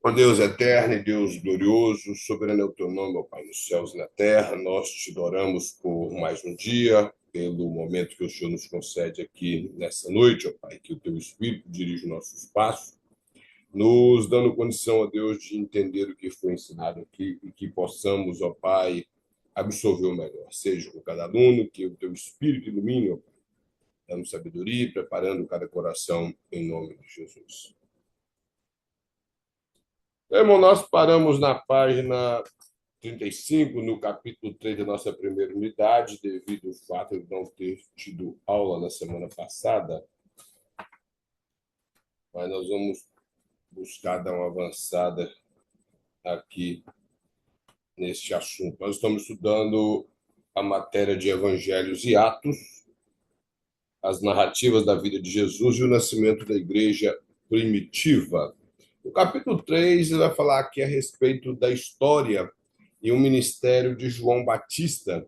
Ó Deus eterno e Deus glorioso, soberano é o teu nome, ó Pai, nos céus e na terra. Nós te adoramos por mais um dia, pelo momento que o Senhor nos concede aqui nessa noite, ó Pai, que o teu Espírito dirige o nosso espaço, nos dando condição, ó Deus, de entender o que foi ensinado aqui e que possamos, ó Pai, absorver o melhor. Seja com cada aluno, que o teu Espírito ilumine, ó Pai, dando sabedoria e preparando cada coração em nome de Jesus. Irmão, nós paramos na página 35, no capítulo 3 da nossa primeira unidade, devido ao fato de não ter tido aula na semana passada, mas nós vamos buscar dar uma avançada aqui neste assunto. Nós estamos estudando a matéria de Evangelhos e Atos, as narrativas da vida de Jesus e o nascimento da igreja primitiva. No capítulo 3, ele vai falar aqui a respeito da história e o ministério de João Batista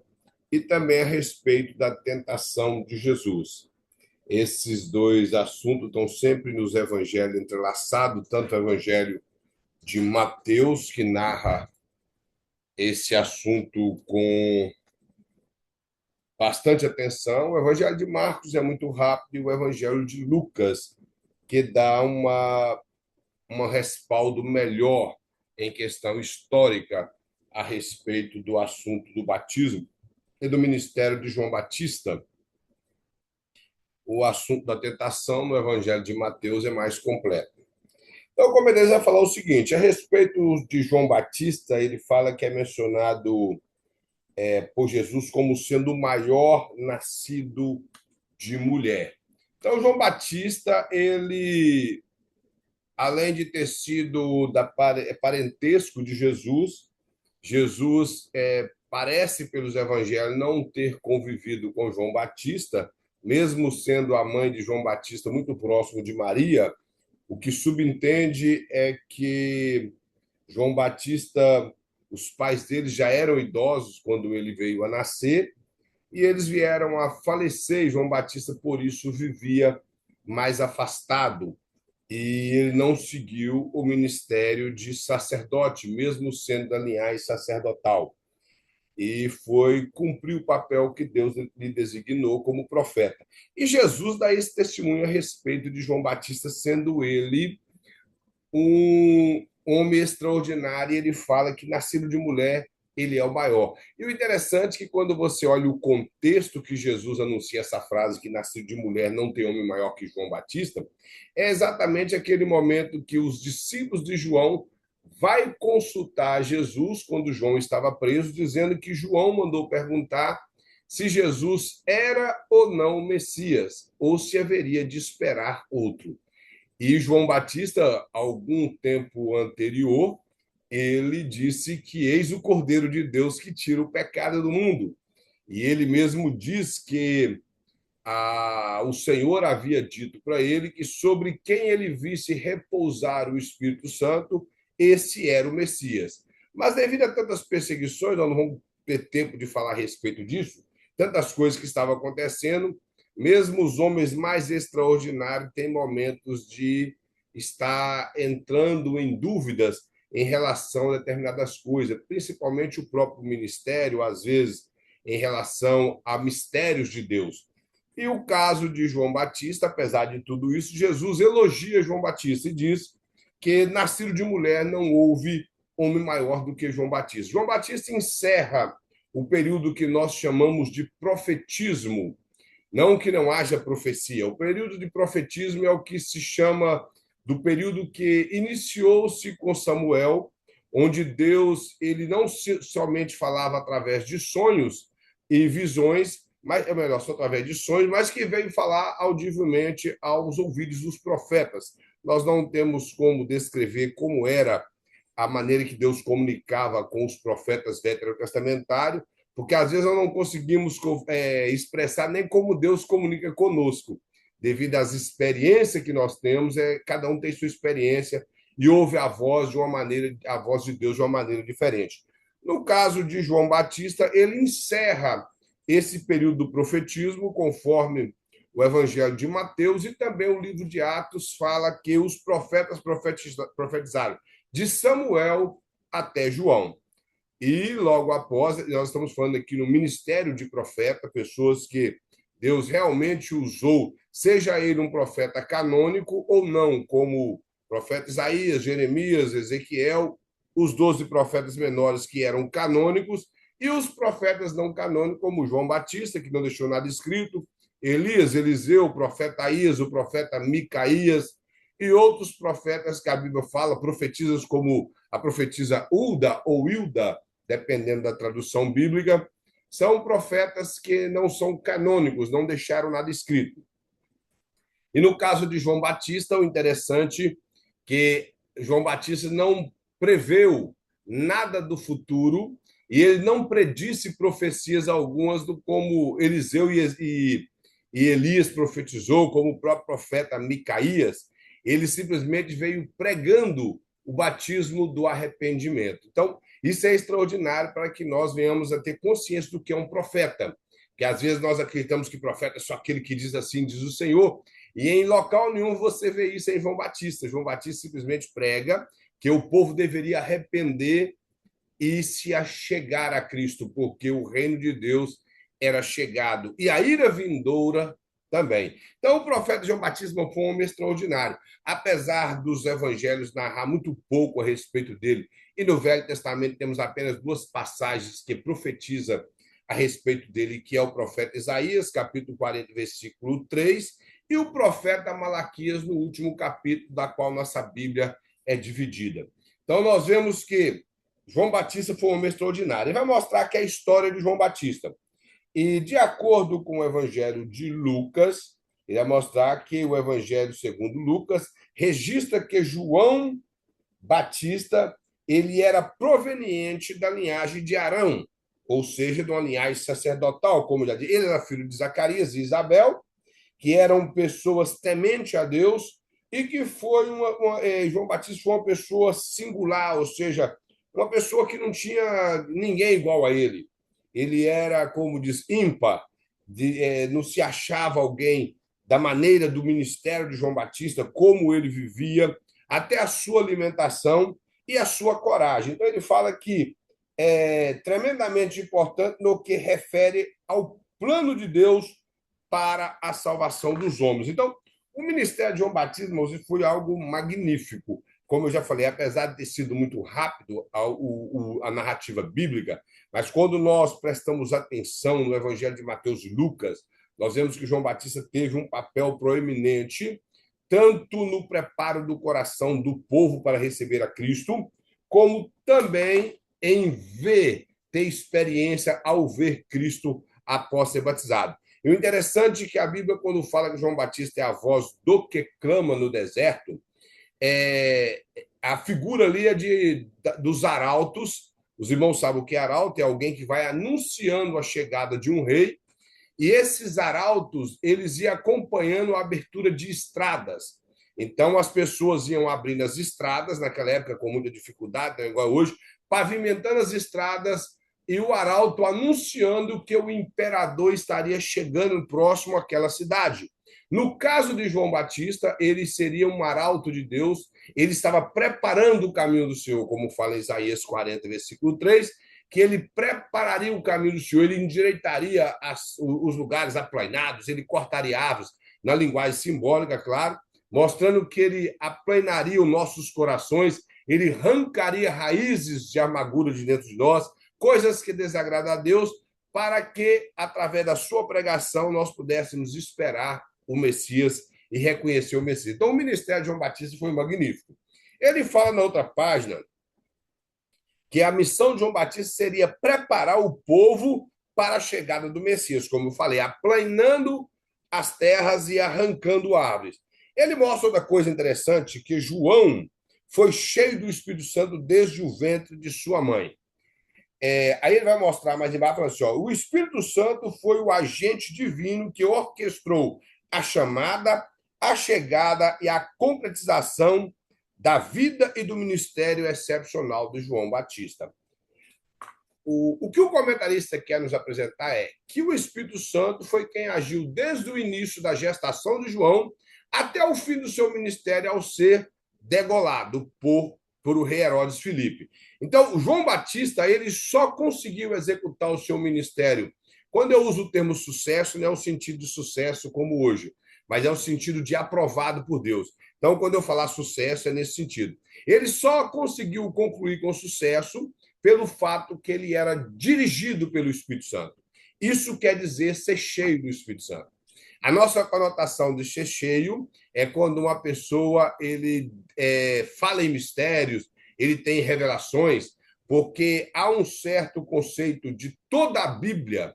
e também a respeito da tentação de Jesus. Esses dois assuntos estão sempre nos evangelhos entrelaçados, tanto o evangelho de Mateus, que narra esse assunto com bastante atenção, o evangelho de Marcos é muito rápido, e o evangelho de Lucas, que dá uma respaldo melhor em questão histórica a respeito do assunto do batismo e do ministério de João Batista. O assunto da tentação no Evangelho de Mateus é mais completo. Então, como ele vai falar o seguinte, a respeito de João Batista, ele fala que é mencionado por Jesus como sendo o maior nascido de mulher. Então, João Batista, ele, além de ter sido parentesco de Jesus, parece pelos evangelhos não ter convivido com João Batista, mesmo sendo a mãe de João Batista muito próximo de Maria. O que subentende é que João Batista, os pais dele já eram idosos quando ele veio a nascer, e eles vieram a falecer, e João Batista, por isso, vivia mais afastado, e ele não seguiu o ministério de sacerdote, mesmo sendo da linhagem sacerdotal, e foi cumprir o papel que Deus lhe designou como profeta. E Jesus dá esse testemunho a respeito de João Batista, sendo ele um homem extraordinário, e ele fala que nascido de mulher, ele é o maior. E o interessante é que quando você olha o contexto que Jesus anuncia essa frase, que nascido de mulher não tem homem maior que João Batista, é exatamente aquele momento que os discípulos de João vai consultar Jesus quando João estava preso, dizendo que João mandou perguntar se Jesus era ou não o Messias, ou se haveria de esperar outro. E João Batista, algum tempo anterior, ele disse que eis o Cordeiro de Deus que tira o pecado do mundo. E ele mesmo diz que o Senhor havia dito para ele que sobre quem ele visse repousar o Espírito Santo, esse era o Messias. Mas devido a tantas perseguições, nós não vamos ter tempo de falar a respeito disso, tantas coisas que estavam acontecendo, mesmo os homens mais extraordinários têm momentos de estar entrando em dúvidas em relação a determinadas coisas, principalmente o próprio ministério, às vezes em relação a mistérios de Deus. E o caso de João Batista, apesar de tudo isso, Jesus elogia João Batista e diz que nascido de mulher não houve homem maior do que João Batista. João Batista encerra o período que nós chamamos de profetismo, não que não haja profecia. O período de profetismo é o que se chama do período que iniciou-se com Samuel, onde Deus ele não somente falava através de sonhos e visões, mas é melhor só através de sonhos, mas que veio falar audivelmente aos ouvidos dos profetas. Nós não temos como descrever como era a maneira que Deus comunicava com os profetas veterotestamentários, porque às vezes nós não conseguimos expressar nem como Deus comunica conosco, devido às experiências que nós temos, cada um tem sua experiência e ouve a voz a voz de Deus de uma maneira diferente. No caso de João Batista, ele encerra esse período do profetismo, conforme o Evangelho de Mateus, e também o livro de Atos fala que os profetas profetizaram. de Samuel até João. E logo após, nós estamos falando aqui no ministério de profeta, pessoas que Deus realmente usou, seja ele um profeta canônico ou não, como o profeta Isaías, Jeremias, Ezequiel, os 12 profetas menores que eram canônicos, e os profetas não canônicos, como João Batista, que não deixou nada escrito, Elias, Eliseu, o profeta Aías, o profeta Micaías, e outros profetas que a Bíblia fala, profetisas como a profetisa Ulda ou Hilda, dependendo da tradução bíblica, são profetas que não são canônicos, não deixaram nada escrito. E no caso de João Batista, o interessante é que João Batista não preveu nada do futuro e ele não predisse profecias algumas do como Eliseu e Elias profetizou, como o próprio profeta Micaías. Ele simplesmente veio pregando o batismo do arrependimento. Então, isso é extraordinário para que nós venhamos a ter consciência do que é um profeta. Que às vezes nós acreditamos que profeta é só aquele que diz assim, diz o Senhor, e em local nenhum você vê isso em João Batista. João Batista simplesmente prega que o povo deveria arrepender e se achegar a Cristo, porque o reino de Deus era chegado e a ira vindoura também. Então, o profeta João Batista foi um homem extraordinário. Apesar dos evangelhos narrar muito pouco a respeito dele, e no Velho Testamento temos apenas duas passagens que profetizam a respeito dele, que é o profeta Isaías, capítulo 40, versículo 3, e o profeta Malaquias, no último capítulo, da qual nossa Bíblia é dividida. Então, nós vemos que João Batista foi um homem extraordinário. Ele vai mostrar que é a história de João Batista. E, de acordo com o Evangelho de Lucas, ele vai mostrar que o Evangelho segundo Lucas registra que João Batista ele era proveniente da linhagem de Arão, ou seja, de uma linhagem sacerdotal, como já disse. Ele era filho de Zacarias e Isabel, que eram pessoas tementes a Deus, e que foi João Batista foi uma pessoa singular, ou seja, uma pessoa que não tinha ninguém igual a ele. Ele era, como diz, ímpar, não se achava alguém da maneira do ministério de João Batista, como ele vivia, até a sua alimentação e a sua coragem. Então, ele fala que é tremendamente importante no que refere ao plano de Deus para a salvação dos homens. Então, o ministério de João Batista, irmãos, foi algo magnífico. Como eu já falei, apesar de ter sido muito rápido a narrativa bíblica, mas quando nós prestamos atenção no Evangelho de Mateus e Lucas, nós vemos que João Batista teve um papel proeminente, tanto no preparo do coração do povo para receber a Cristo, como também em ter experiência ao ver Cristo após ser batizado. E o interessante é que a Bíblia, quando fala que João Batista é a voz do que clama no deserto, a figura ali é dos arautos. Os irmãos sabem o que é arauto, é alguém que vai anunciando a chegada de um rei, e esses arautos, eles iam acompanhando a abertura de estradas. Então, as pessoas iam abrindo as estradas, naquela época com muita dificuldade, não é igual hoje, pavimentando as estradas, e o arauto anunciando que o imperador estaria chegando próximo àquela cidade. No caso de João Batista, ele seria um arauto de Deus, ele estava preparando o caminho do Senhor, como fala em Isaías 40, versículo 3, que ele prepararia o caminho do Senhor, ele endireitaria os lugares aplainados, ele cortaria árvores, na linguagem simbólica, claro, mostrando que ele aplanaria os nossos corações, ele arrancaria raízes de amargura de dentro de nós, coisas que desagradam a Deus, para que, através da sua pregação, nós pudéssemos esperar o Messias e reconhecer o Messias. Então, o ministério de João Batista foi magnífico. Ele fala na outra página que a missão de João Batista seria preparar o povo para a chegada do Messias, como eu falei, aplanando as terras e arrancando árvores. Ele mostra outra coisa interessante, que João foi cheio do Espírito Santo desde o ventre de sua mãe. Aí ele vai mostrar mais embaixo, assim, ó, o Espírito Santo foi o agente divino que orquestrou a chamada, a chegada e a concretização da vida e do ministério excepcional de João Batista. O que o comentarista quer nos apresentar é que o Espírito Santo foi quem agiu desde o início da gestação de João até o fim do seu ministério ao ser degolado por por o rei Herodes Filipe. Então, João Batista ele só conseguiu executar o seu ministério. Quando eu uso o termo sucesso, não é o sentido de sucesso como hoje, mas é o sentido de aprovado por Deus. Então, quando eu falar sucesso, é nesse sentido. Ele só conseguiu concluir com sucesso pelo fato que ele era dirigido pelo Espírito Santo. Isso quer dizer ser cheio do Espírito Santo. A nossa conotação de ser cheio é quando uma pessoa fala em mistérios, ele tem revelações, porque há um certo conceito de toda a Bíblia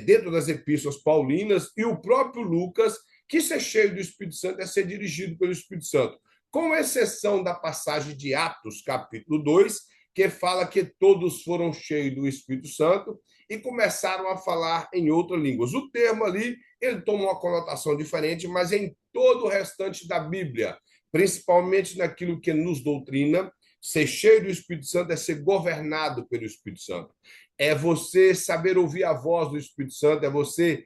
dentro das epístolas paulinas e o próprio Lucas, que ser cheio do Espírito Santo é ser dirigido pelo Espírito Santo, com exceção da passagem de Atos, capítulo 2, que fala que todos foram cheios do Espírito Santo e começaram a falar em outras línguas. O termo ali, ele toma uma conotação diferente, mas em todo o restante da Bíblia, principalmente naquilo que nos doutrina, ser cheio do Espírito Santo é ser governado pelo Espírito Santo. É você saber ouvir a voz do Espírito Santo, é você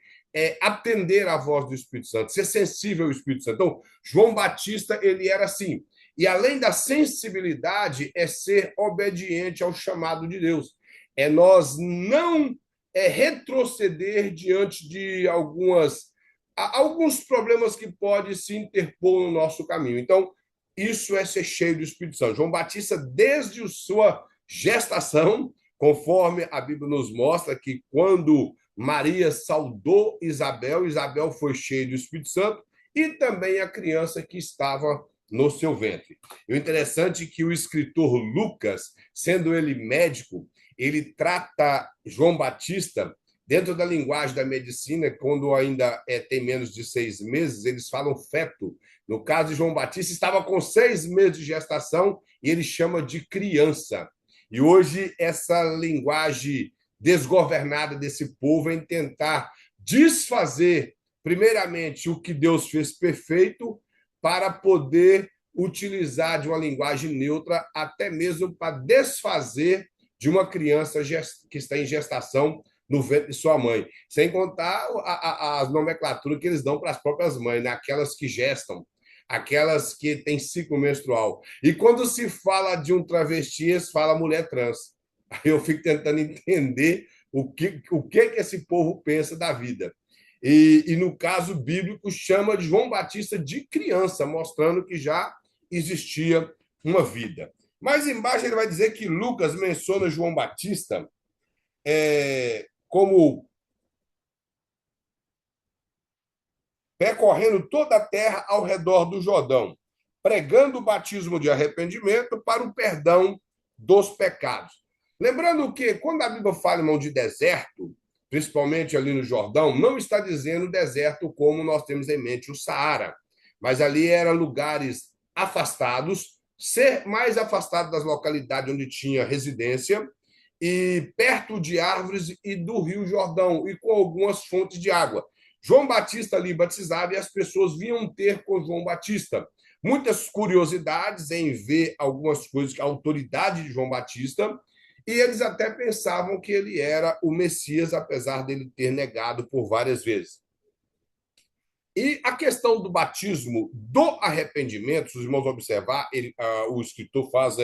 atender à voz do Espírito Santo, ser sensível ao Espírito Santo. Então, João Batista, ele era assim. E além da sensibilidade, é ser obediente ao chamado de Deus. É nós não retroceder diante de alguns problemas que podem se interpor no nosso caminho. Então, isso é ser cheio do Espírito Santo. João Batista, desde a sua gestação, conforme a Bíblia nos mostra que quando Maria saudou Isabel, Isabel foi cheia do Espírito Santo, e também a criança que estava no seu ventre. E o interessante é que o escritor Lucas, sendo ele médico, ele trata João Batista dentro da linguagem da medicina, quando ainda tem menos de 6 meses, eles falam feto. No caso de João Batista, estava com 6 meses de gestação e ele chama de criança. E hoje essa linguagem desgovernada desse povo em tentar desfazer, primeiramente, o que Deus fez perfeito, para poder utilizar de uma linguagem neutra, até mesmo para desfazer de uma criança que está em gestação no ventre de sua mãe. Sem contar as nomenclaturas que eles dão para as próprias mães, né? Aquelas que gestam, aquelas que têm ciclo menstrual. E quando se fala de um travesti, eles falam mulher trans. Aí eu fico tentando entender o que esse povo pensa da vida. E no caso bíblico, chama de João Batista de criança, mostrando que já existia uma vida. Mais embaixo ele vai dizer que Lucas menciona João Batista como percorrendo toda a terra ao redor do Jordão, pregando o batismo de arrependimento para o perdão dos pecados. Lembrando que, quando a Bíblia fala, irmão, de deserto, principalmente ali no Jordão, não está dizendo deserto como nós temos em mente o Saara, mas ali eram lugares afastados, mais afastados das localidades onde tinha residência, e perto de árvores e do Rio Jordão, e com algumas fontes de água. João Batista ali batizava e as pessoas vinham ter com João Batista. Muitas curiosidades em ver algumas coisas, a autoridade de João Batista, e eles até pensavam que ele era o Messias, apesar dele ter negado por várias vezes. E a questão do batismo do arrependimento, se os irmãos observar, o escritor faz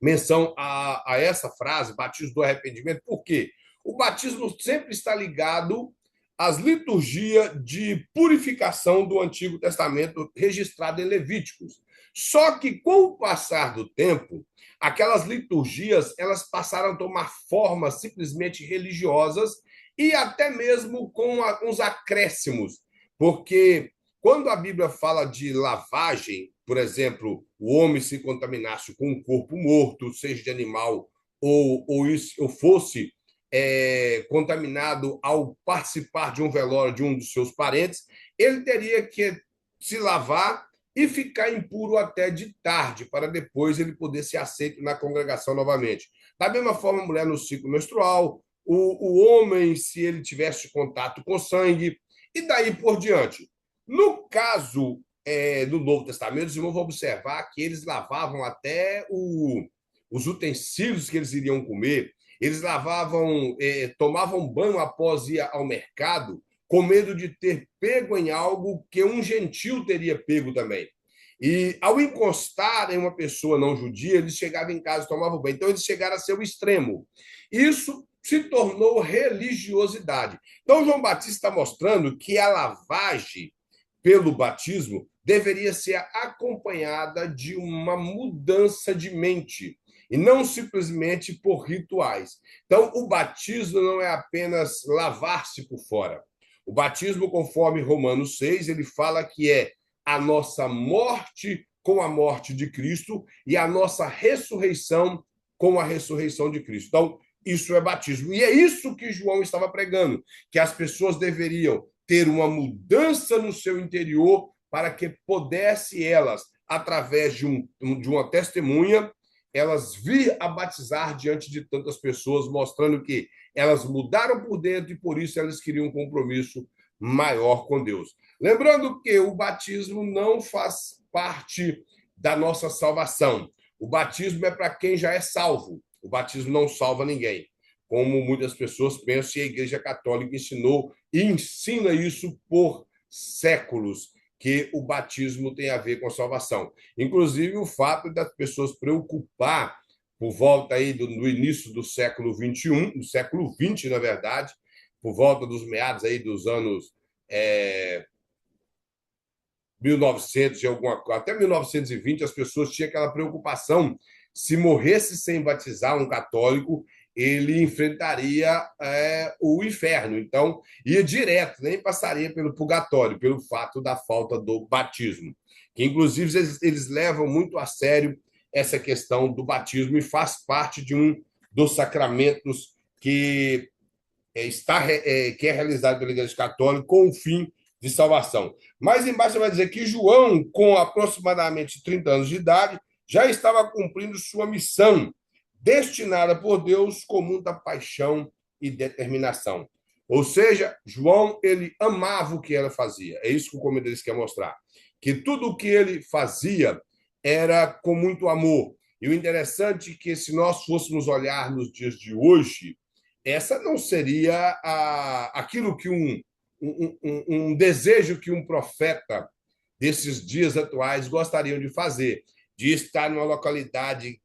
menção a essa frase, batismo do arrependimento, por quê? O batismo sempre está ligado às liturgias de purificação do Antigo Testamento registrado em Levíticos. Só que, com o passar do tempo, aquelas liturgias elas passaram a tomar formas simplesmente religiosas e até mesmo com uns acréscimos, porque quando a Bíblia fala de lavagem, por exemplo, o homem se contaminasse com um corpo morto, seja de animal ou fosse contaminado ao participar de um velório de um dos seus parentes, ele teria que se lavar e ficar impuro até de tarde, para depois ele poder ser aceito na congregação novamente. Da mesma forma, a mulher no ciclo menstrual, o homem, se ele tivesse contato com sangue, e daí por diante. No caso do Novo Testamento, os irmãos vão observar que eles lavavam até os utensílios que eles iriam comer, eles lavavam, tomavam banho após ir ao mercado, com medo de ter pego em algo que um gentil teria pego também. E, ao encostar em uma pessoa não judia, eles chegavam em casa e tomavam banho. Então, eles chegaram a ser o extremo. Isso se tornou religiosidade. Então, João Batista está mostrando que a lavagem pelo batismo deveria ser acompanhada de uma mudança de mente e não simplesmente por rituais. Então, o batismo não é apenas lavar-se por fora. O batismo, conforme Romanos 6, ele fala que é a nossa morte com a morte de Cristo e a nossa ressurreição com a ressurreição de Cristo. Então, isso é batismo. E é isso que João estava pregando, que as pessoas deveriam ter uma mudança no seu interior para que pudesse elas, através de uma testemunha, elas vir a batizar diante de tantas pessoas, mostrando que elas mudaram por dentro e por isso elas queriam um compromisso maior com Deus. Lembrando que o batismo não faz parte da nossa salvação. O batismo é para quem já é salvo. O batismo não salva ninguém, como muitas pessoas pensam, e a Igreja Católica ensinou e ensina isso por séculos, que o batismo tem a ver com a salvação. Inclusive, o fato das pessoas preocupar por volta aí do início do século XXI, do século XX, na verdade, por volta dos meados aí dos anos 1900 e alguma coisa, até 1920, as pessoas tinham aquela preocupação: se morresse sem batizar um católico, ele enfrentaria o inferno. Então, ia direto, nem passaria pelo purgatório, pelo fato da falta do batismo. Que, inclusive, eles levam muito a sério essa questão do batismo e faz parte de um dos sacramentos que é realizado pela Igreja Católica com o fim de salvação. Mais embaixo vai dizer que João, com aproximadamente 30 anos de idade, já estava cumprindo sua missão, destinada por Deus com muita paixão e determinação. Ou seja, João, ele amava o que ela fazia. É isso que o comentarista quer mostrar. Que tudo o que ele fazia era com muito amor. E o interessante é que, se nós fôssemos olhar nos dias de hoje, essa não seria aquilo que um desejo que um profeta desses dias atuais gostariam de fazer, de estar numa localidade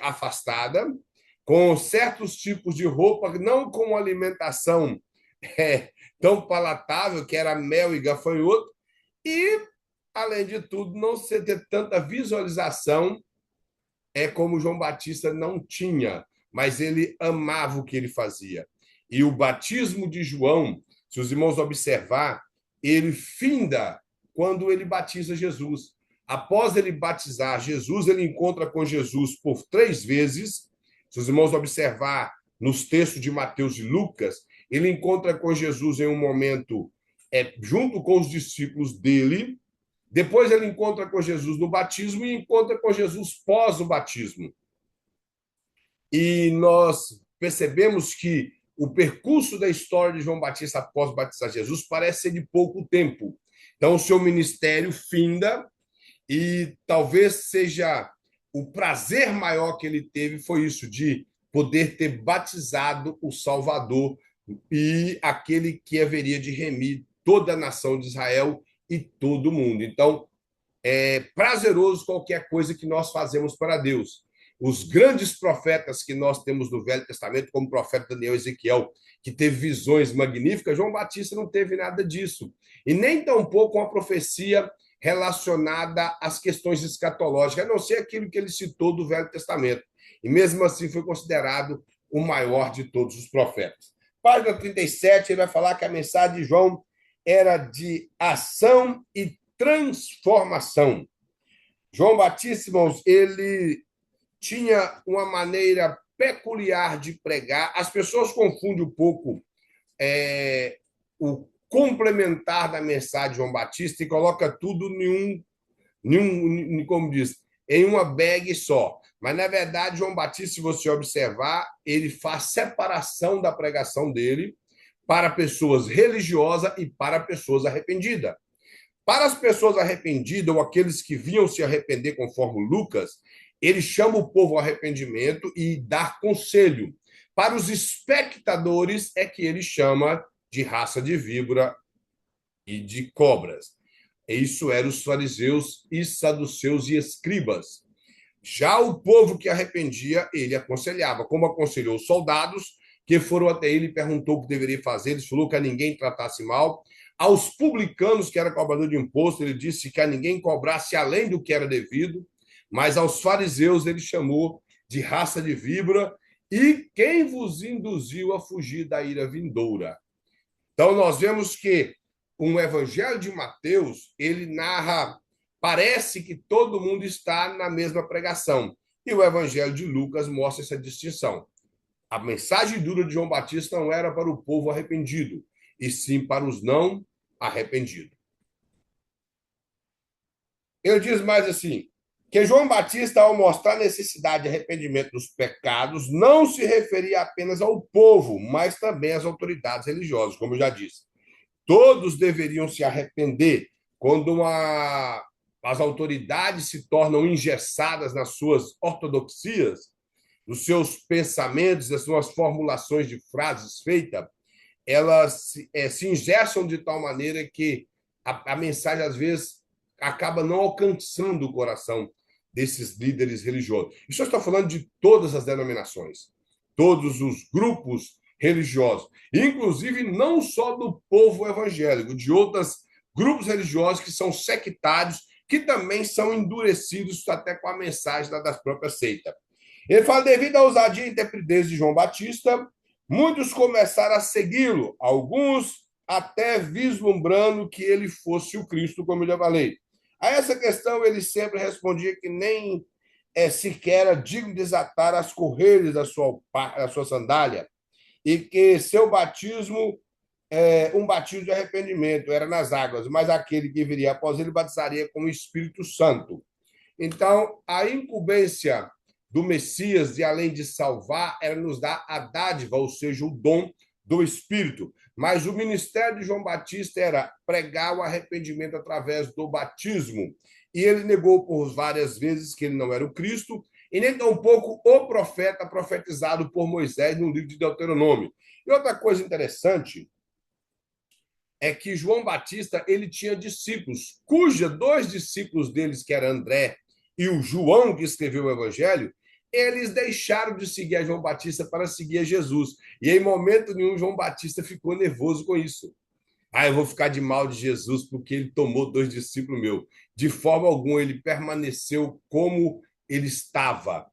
afastada, com certos tipos de roupa, não com uma alimentação tão palatável, que era mel e gafanhoto, e, além de tudo, não ter tanta visualização como João Batista não tinha, mas ele amava o que ele fazia. E o batismo de João, se os irmãos observar, ele finda quando ele batiza Jesus. Após ele batizar Jesus, ele encontra com Jesus por 3 vezes. Se os irmãos observar nos textos de Mateus e Lucas, ele encontra com Jesus em um momento junto com os discípulos dele. Depois ele encontra com Jesus no batismo e encontra com Jesus pós o batismo. E nós percebemos que o percurso da história de João Batista após batizar Jesus parece ser de pouco tempo. Então, o seu ministério finda e talvez seja o prazer maior que ele teve foi isso, de poder ter batizado o Salvador e aquele que haveria de remir toda a nação de Israel e todo mundo. Então, é prazeroso qualquer coisa que nós fazemos para Deus. Os grandes profetas que nós temos no Velho Testamento, como o profeta Daniel e Ezequiel, que teve visões magníficas, João Batista não teve nada disso. E nem tampouco uma profecia relacionada às questões escatológicas, a não ser aquilo que ele citou do Velho Testamento. E mesmo assim foi considerado o maior de todos os profetas. Página 37, ele vai falar que a mensagem de João era de ação e transformação. João Batista, irmãos, ele tinha uma maneira peculiar de pregar. As pessoas confundem um pouco o complementar da mensagem de João Batista e coloca tudo como diz, em uma bag só. Mas, na verdade, João Batista, se você observar, ele faz separação da pregação dele para pessoas religiosas e para pessoas arrependidas. Para as pessoas arrependidas, ou aqueles que vinham se arrepender, conforme Lucas, ele chama o povo ao arrependimento e dá conselho. Para os espectadores, é que ele chama de raça de víbora e de cobras. Isso eram os fariseus e saduceus e escribas. Já o povo que arrependia, ele aconselhava, como aconselhou os soldados que foram até ele e perguntou o que deveria fazer. Ele falou que a ninguém tratasse mal. Aos publicanos, que era cobrador de imposto, ele disse que a ninguém cobrasse além do que era devido. Mas aos fariseus ele chamou de raça de víbora. E quem vos induziu a fugir da ira vindoura? Então, nós vemos que o Evangelho de Mateus, ele narra, parece que todo mundo está na mesma pregação. E o Evangelho de Lucas mostra essa distinção. A mensagem dura de João Batista não era para o povo arrependido, e sim para os não arrependidos. Ele diz mais assim, que João Batista, ao mostrar a necessidade de arrependimento dos pecados, não se referia apenas ao povo, mas também às autoridades religiosas, como eu já disse. Todos deveriam se arrepender quando as autoridades se tornam engessadas nas suas ortodoxias, nos seus pensamentos, nas suas formulações de frases feitas, elas se engessam de tal maneira que a mensagem, às vezes, acaba não alcançando o coração desses líderes religiosos. Isso eu estou falando de todas as denominações, todos os grupos religiosos, inclusive não só do povo evangélico, de outros grupos religiosos que são sectários, que também são endurecidos até com a mensagem das próprias seitas. Ele fala, devido à ousadia e intrepidez de João Batista, muitos começaram a segui-lo, alguns até vislumbrando que ele fosse o Cristo, como eu já falei. A essa questão ele sempre respondia que nem sequer era digno de desatar as correias da sua sandália, e que seu batismo, um batismo de arrependimento, era nas águas, mas aquele que viria após ele batizaria com o Espírito Santo. Então, a incumbência do Messias, de além de salvar, era nos dar a dádiva, ou seja, o dom do Espírito. Mas o ministério de João Batista era pregar o arrependimento através do batismo. E ele negou por várias vezes que ele não era o Cristo, e nem tampouco o profeta profetizado por Moisés no livro de Deuteronômio. E outra coisa interessante é que João Batista ele tinha discípulos, cuja dois discípulos deles, que eram André e o João, que escreveu o Evangelho, eles deixaram de seguir a João Batista para seguir a Jesus. E em momento nenhum, João Batista ficou nervoso com isso. Eu vou ficar de mal de Jesus porque ele tomou dois discípulos meus. De forma alguma, ele permaneceu como ele estava.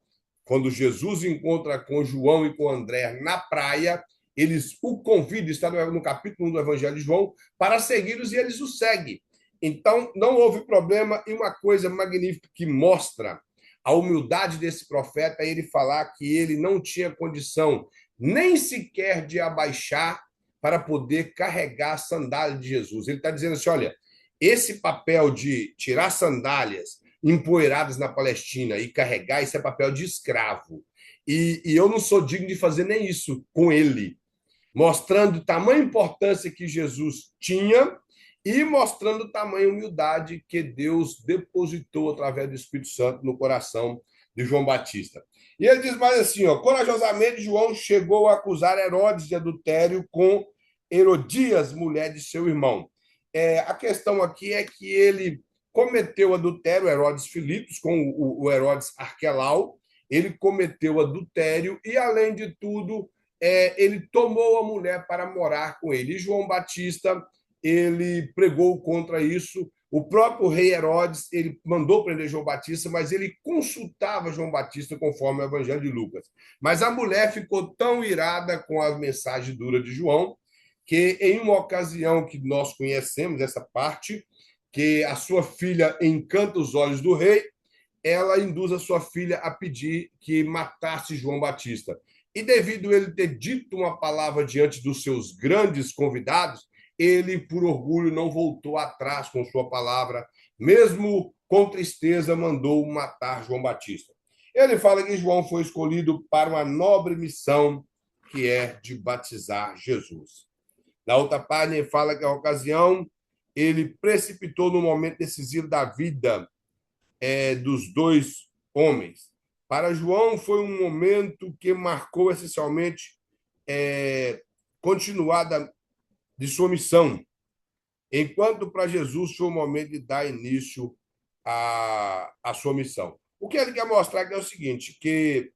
Quando Jesus encontra com João e com André na praia, eles o convidam, está no capítulo 1 do Evangelho de João, para segui-los e eles o seguem. Então, não houve problema. E uma coisa magnífica que mostra a humildade desse profeta é ele falar que ele não tinha condição nem sequer de abaixar para poder carregar a sandália de Jesus. Ele está dizendo assim, olha, esse papel de tirar sandálias empoeiradas na Palestina e carregar, isso é papel de escravo. E eu não sou digno de fazer nem isso com ele, mostrando tamanha importância que Jesus tinha e mostrando tamanha humildade que Deus depositou através do Espírito Santo no coração de João Batista. E ele diz mais assim, corajosamente João chegou a acusar Herodes de adultério com Herodias, mulher de seu irmão. A questão aqui é que ele cometeu adultério, Herodes Filipos, com o Herodes Arquelau, ele cometeu adultério e, além de tudo, ele tomou a mulher para morar com ele. E João Batista, ele pregou contra isso. O próprio rei Herodes, ele mandou prender João Batista, mas ele consultava João Batista conforme o Evangelho de Lucas. Mas a mulher ficou tão irada com a mensagem dura de João, que em uma ocasião que nós conhecemos essa parte, que a sua filha encanta os olhos do rei, ela induz a sua filha a pedir que matasse João Batista. E devido a ele ter dito uma palavra diante dos seus grandes convidados, ele, por orgulho, não voltou atrás com sua palavra, mesmo com tristeza, mandou matar João Batista. Ele fala que João foi escolhido para uma nobre missão, que é de batizar Jesus. Na outra página, ele fala que a ocasião ele precipitou no momento decisivo da vida dos dois homens. Para João, foi um momento que marcou essencialmente continuada de sua missão. enquanto para Jesus foi o momento de dar início à sua missão. O que ele quer mostrar aqui é o seguinte, que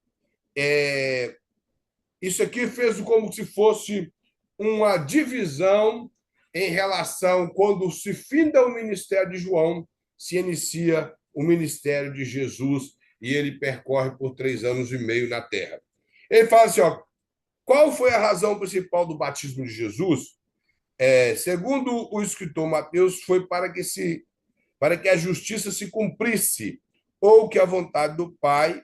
isso aqui fez como se fosse uma divisão em relação quando se finda o ministério de João, se inicia o ministério de Jesus e ele percorre por 3 anos e meio na Terra. Ele fala assim, ó, qual foi a razão principal do batismo de Jesus? Segundo o escritor Mateus, foi para que a justiça se cumprisse, ou que a vontade do Pai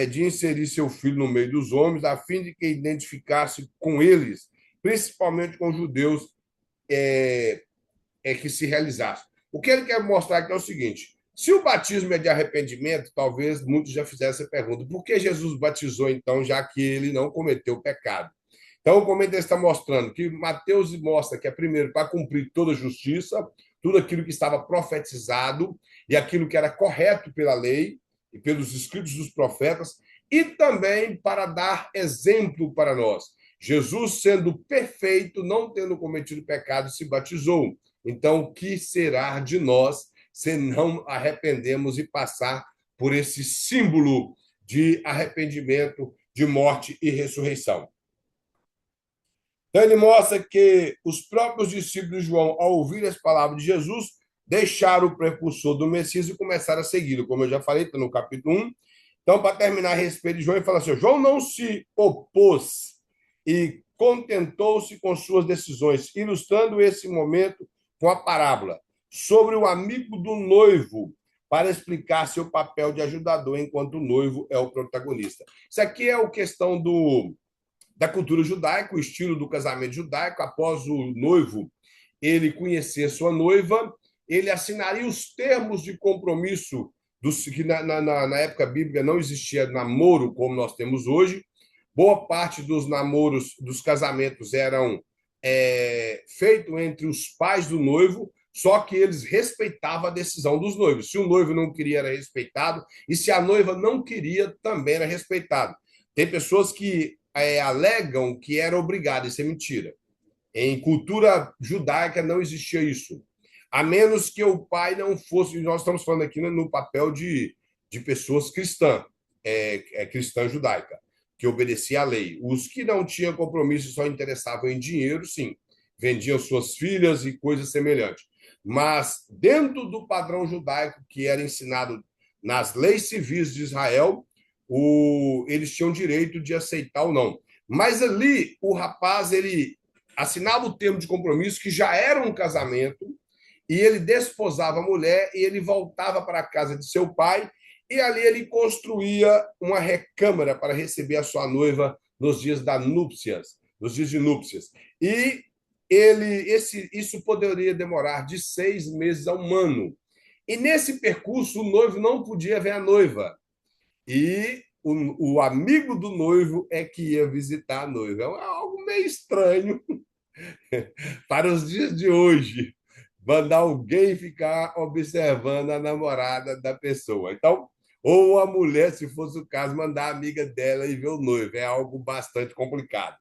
de inserir seu filho no meio dos homens, a fim de que identificasse com eles, principalmente com os judeus, que se realizasse. O que ele quer mostrar aqui é o seguinte: se o batismo é de arrependimento, talvez muitos já fizessem essa pergunta: por que Jesus batizou então, já que ele não cometeu pecado? Então, o comentário está mostrando que Mateus mostra que é primeiro para cumprir toda a justiça, tudo aquilo que estava profetizado e aquilo que era correto pela lei e pelos escritos dos profetas, e também para dar exemplo para nós. Jesus, sendo perfeito, não tendo cometido pecado, se batizou. Então, o que será de nós se não arrependemos e passar por esse símbolo de arrependimento, de morte e ressurreição? Então, ele mostra que os próprios discípulos de João, ao ouvir as palavras de Jesus, deixaram o precursor do Messias e começaram a segui-lo, como eu já falei, está no capítulo 1. Então, para terminar a respeito de João, ele fala assim: João não se opôs e contentou-se com suas decisões, ilustrando esse momento com a parábola sobre o amigo do noivo, para explicar seu papel de ajudador, enquanto o noivo é o protagonista. Isso aqui é a questão da cultura judaica, o estilo do casamento judaico. Após o noivo ele conhecer sua noiva, ele assinaria os termos de compromisso, que na época bíblica não existia namoro como nós temos hoje. Boa parte dos namoros, dos casamentos eram feitos entre os pais do noivo, só que eles respeitavam a decisão dos noivos. Se o noivo não queria, era respeitado, e se a noiva não queria, também era respeitado. Tem pessoas que alegam que era obrigado, isso é mentira. Em cultura judaica não existia isso. A menos que o pai não fosse. Nós estamos falando aqui no papel de pessoas cristãs, cristã judaica, que obedecia à lei. Os que não tinham compromisso, só interessavam em dinheiro, sim, vendiam suas filhas e coisas semelhantes. Mas dentro do padrão judaico que era ensinado nas leis civis de Israel, eles tinham direito de aceitar ou não. Mas ali o rapaz ele assinava o termo de compromisso, que já era um casamento, e ele desposava a mulher e ele voltava para a casa de seu pai, e ali ele construía uma recâmara para receber a sua noiva nos dias da núpcias, nos dias de núpcias. E isso poderia demorar de 6 meses a 1 ano. E nesse percurso, o noivo não podia ver a noiva. E o amigo do noivo é que ia visitar a noiva. É algo meio estranho para os dias de hoje, mandar alguém ficar observando a namorada da pessoa. Então, ou a mulher, se fosse o caso, mandar a amiga dela e ver o noivo. É algo bastante complicado.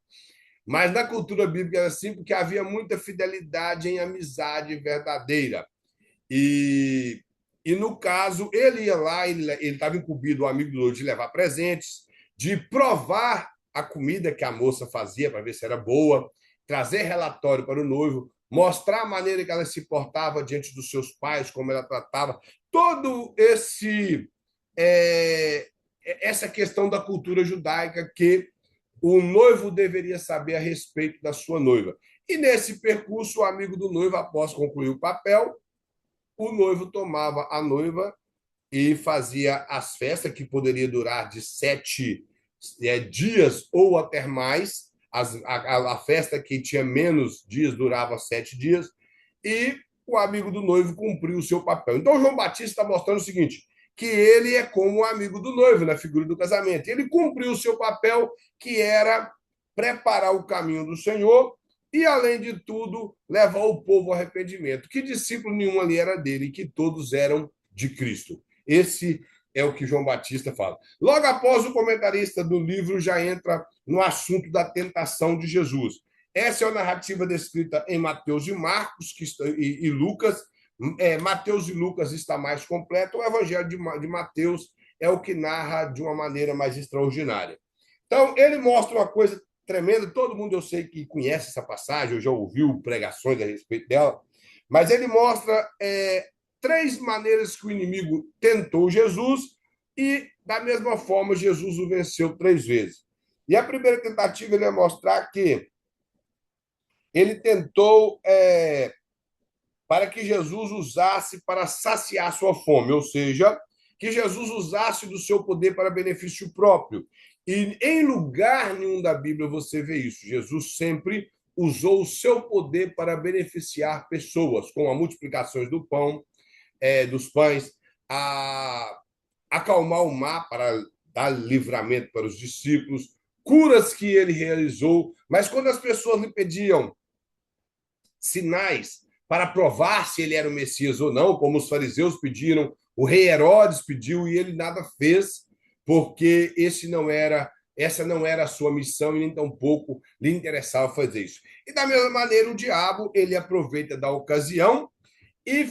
Mas na cultura bíblica era assim, porque havia muita fidelidade em amizade verdadeira. E no caso, ele ia lá, ele estava incumbido, o amigo do noivo, de levar presentes, de provar a comida que a moça fazia para ver se era boa, trazer relatório para o noivo, mostrar a maneira que ela se portava diante dos seus pais, como ela tratava, todo essa questão da cultura judaica que o noivo deveria saber a respeito da sua noiva. E nesse percurso, o amigo do noivo, após concluir o papel, o noivo tomava a noiva e fazia as festas, que poderia durar de 7 dias ou até mais. A festa que tinha menos dias durava 7 dias, e o amigo do noivo cumpriu o seu papel. Então, João Batista está mostrando o seguinte, que ele é como o amigo do noivo na figura do casamento. Ele cumpriu o seu papel, que era preparar o caminho do Senhor e, além de tudo, levar o povo ao arrependimento. Que discípulo nenhum ali era dele, que todos eram de Cristo. Esse é o que João Batista fala. Logo após, o comentarista do livro já entra no assunto da tentação de Jesus. Essa é a narrativa descrita em Mateus e Marcos e Lucas. Mateus e Lucas está mais completo. O Evangelho de Mateus é o que narra de uma maneira mais extraordinária. Então, ele mostra uma coisa tremenda. Todo mundo eu sei que conhece essa passagem, eu já ouviu pregações a respeito dela, mas ele mostra três maneiras que o inimigo tentou Jesus e, da mesma forma, Jesus o venceu três vezes. E a primeira tentativa ele é mostrar que ele tentou para que Jesus usasse para saciar sua fome, ou seja, que Jesus usasse do seu poder para benefício próprio. E em lugar nenhum da Bíblia você vê isso. Jesus sempre usou o seu poder para beneficiar pessoas, com a multiplicação do pão, dos pães, a acalmar o mar para dar livramento para os discípulos, curas que ele realizou. Mas quando as pessoas lhe pediam sinais para provar se ele era o Messias ou não, como os fariseus pediram, o rei Herodes pediu e ele nada fez, porque essa não era a sua missão e nem tampouco lhe interessava fazer isso. E da mesma maneira, o diabo, ele aproveita da ocasião e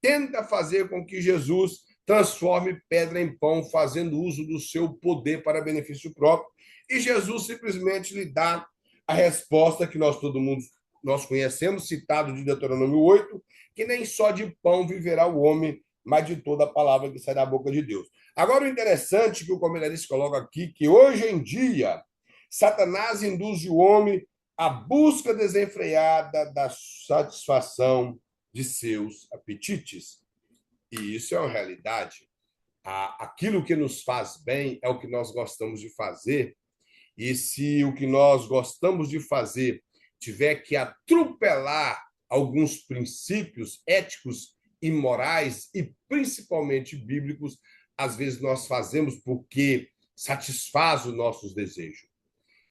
tenta fazer com que Jesus transforme pedra em pão, fazendo uso do seu poder para benefício próprio. E Jesus simplesmente lhe dá a resposta que nós conhecemos, citado de Deuteronômio 8, que nem só de pão viverá o homem, mas de toda a palavra que sai da boca de Deus. Agora, o interessante que o comentarista coloca aqui, que hoje em dia, Satanás induz o homem à busca desenfreada da satisfação de seus apetites. E isso é uma realidade. Aquilo que nos faz bem é o que nós gostamos de fazer. E se o que nós gostamos de fazer tiver que atropelar alguns princípios éticos e morais, e principalmente bíblicos, às vezes nós fazemos porque satisfaz os nossos desejos.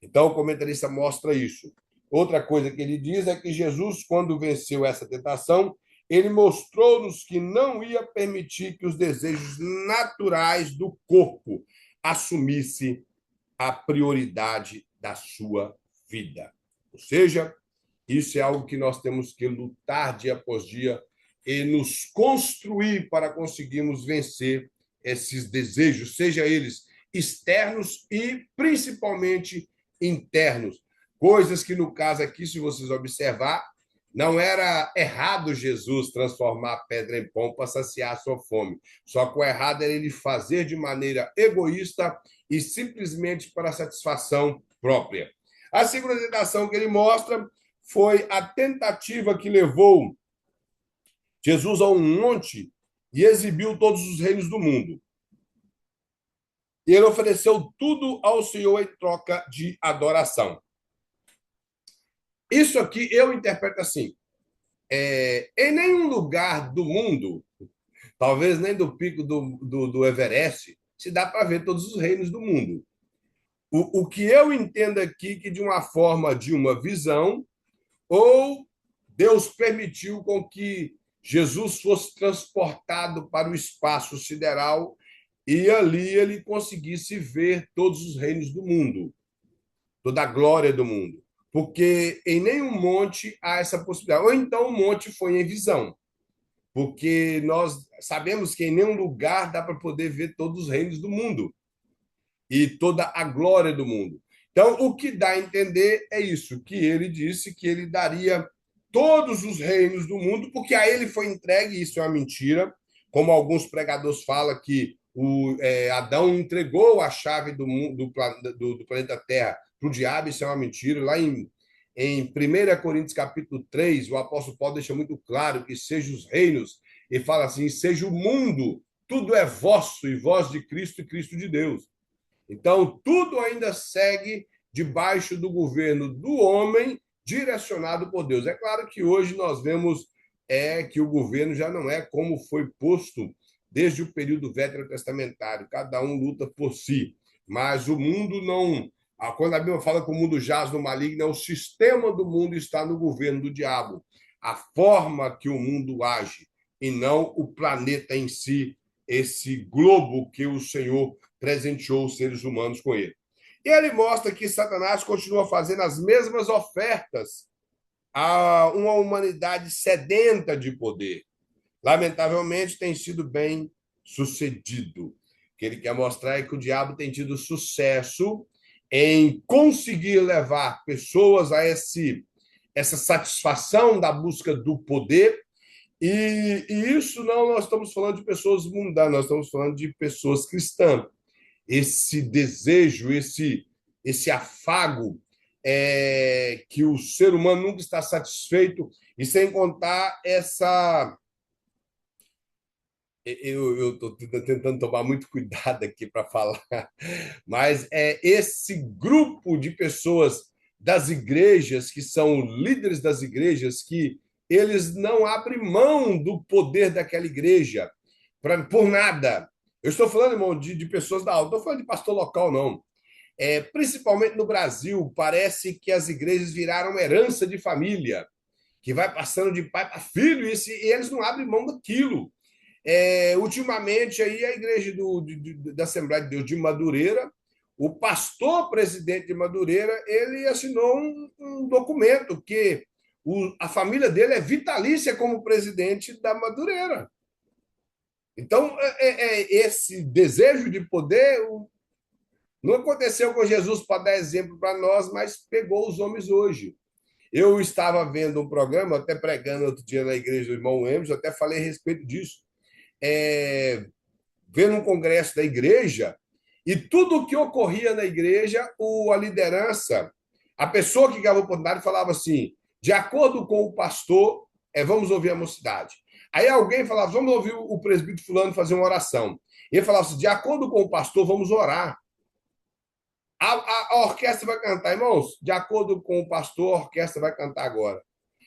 Então, o comentarista mostra isso. Outra coisa que ele diz é que Jesus, quando venceu essa tentação, ele mostrou-nos que não ia permitir que os desejos naturais do corpo assumissem a prioridade da sua vida. Ou seja, isso é algo que nós temos que lutar dia após dia e nos construir para conseguirmos vencer esses desejos, seja eles externos e principalmente internos. Coisas que, no caso aqui, se vocês observar, não era errado Jesus transformar a pedra em pão para saciar a sua fome. Só que o errado era ele fazer de maneira egoísta e simplesmente para satisfação própria. A segunda tentação que ele mostra foi a tentativa que levou Jesus a um monte e exibiu todos os reinos do mundo. E ele ofereceu tudo ao Senhor em troca de adoração. Isso aqui eu interpreto assim. Em nenhum lugar do mundo, talvez nem do pico do Everest, se dá para ver todos os reinos do mundo. O que eu entendo aqui que de uma forma, de uma visão, ou Deus permitiu com que Jesus fosse transportado para o espaço sideral e ali ele conseguisse ver todos os reinos do mundo, toda a glória do mundo. Porque em nenhum monte há essa possibilidade. Ou então o monte foi em visão. Porque nós sabemos que em nenhum lugar dá para poder ver todos os reinos do mundo e toda a glória do mundo. Então, o que dá a entender é isso, que ele disse que ele daria todos os reinos do mundo, porque a ele foi entregue, isso é uma mentira, como alguns pregadores falam que Adão entregou a chave do planeta Terra para o diabo, isso é uma mentira. Lá em 1 Coríntios capítulo 3, o apóstolo Paulo deixa muito claro que seja os reinos, e fala assim, seja o mundo, tudo é vosso, e vós de Cristo e Cristo de Deus. Então, tudo ainda segue debaixo do governo do homem, direcionado por Deus. É claro que hoje nós vemos que o governo já não é como foi posto desde o período veterotestamentário. Cada um luta por si. Mas o mundo não... Quando a Bíblia fala que o mundo jaz no maligno, o sistema do mundo está no governo do diabo. A forma que o mundo age, e não o planeta em si, esse globo que o Senhor presenteou os seres humanos com ele. E ele mostra que Satanás continua fazendo as mesmas ofertas a uma humanidade sedenta de poder. Lamentavelmente, tem sido bem sucedido. O que ele quer mostrar é que o diabo tem tido sucesso em conseguir levar pessoas a essa satisfação da busca do poder. E isso não, nós estamos falando de pessoas mundanas, nós estamos falando de pessoas cristãs. Esse desejo, esse afago que o ser humano nunca está satisfeito, e sem contar essa. Eu estou tentando tomar muito cuidado aqui para falar, mas é esse grupo de pessoas das igrejas, que são líderes das igrejas, que eles não abrem mão do poder daquela igreja por nada. Eu estou falando, irmão, de pessoas da alta, não estou falando de pastor local, não. Principalmente no Brasil, parece que as igrejas viraram herança de família, que vai passando de pai para filho, e eles não abrem mão daquilo. Ultimamente, aí, a igreja da Assembleia de Deus de Madureira, o pastor presidente de Madureira, ele assinou um documento que a família dele é vitalícia como presidente da Madureira. Então, esse desejo de poder não aconteceu com Jesus para dar exemplo para nós, mas pegou os homens hoje. Eu estava vendo um programa, até pregando outro dia na igreja do irmão Emerson, até falei a respeito disso. Vendo um congresso da igreja, e tudo o que ocorria na igreja, a liderança, a pessoa que ganhava a oportunidade falava assim, de acordo com o pastor, vamos ouvir a mocidade. Aí alguém falava, vamos ouvir o presbítero fulano fazer uma oração. Ele falava assim, de acordo com o pastor, vamos orar. A orquestra vai cantar, irmãos, de acordo com o pastor, a orquestra vai cantar agora.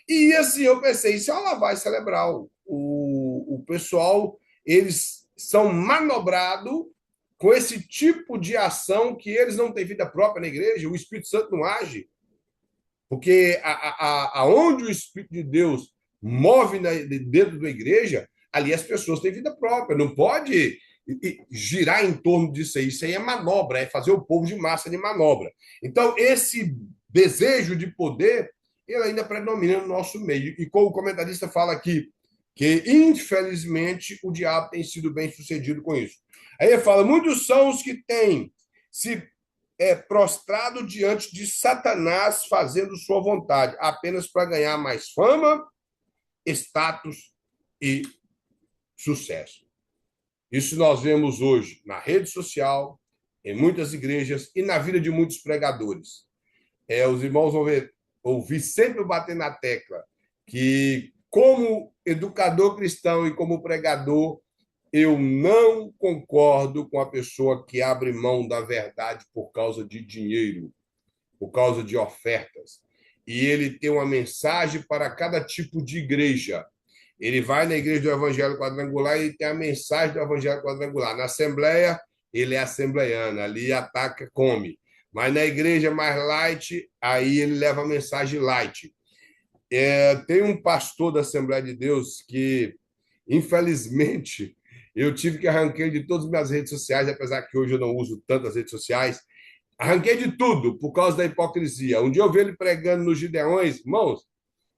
E assim, eu pensei, isso é uma lavagem cerebral. O pessoal, eles são manobrados com esse tipo de ação que eles não têm vida própria na igreja, o Espírito Santo não age. Porque aonde o Espírito de Deus move dentro da igreja, ali as pessoas têm vida própria. Não pode girar em torno disso aí. Isso aí é manobra, é fazer o povo de massa de manobra. Então, esse desejo de poder, ele ainda predomina no nosso meio. E como o comentarista fala aqui, que infelizmente o diabo tem sido bem sucedido com isso. Aí ele fala: muitos são os que têm se prostrado diante de Satanás, fazendo sua vontade, apenas para ganhar mais fama, status e sucesso. Isso nós vemos hoje na rede social, em muitas igrejas e na vida de muitos pregadores. Os irmãos vão ouvir sempre bater na tecla que, como educador cristão e como pregador, eu não concordo com a pessoa que abre mão da verdade por causa de dinheiro, por causa de ofertas. E ele tem uma mensagem para cada tipo de igreja. Ele vai na igreja do Evangelho Quadrangular e tem a mensagem do Evangelho Quadrangular. Na Assembleia, ele é assembleiano, ali ataca, come. Mas na igreja mais light, aí ele leva a mensagem light. Tem um pastor da Assembleia de Deus que, infelizmente, eu tive que arrancar de todas as minhas redes sociais, apesar que hoje eu não uso tantas redes sociais. Arranquei de tudo por causa da hipocrisia. Um dia eu vi ele pregando nos Gideões, irmãos,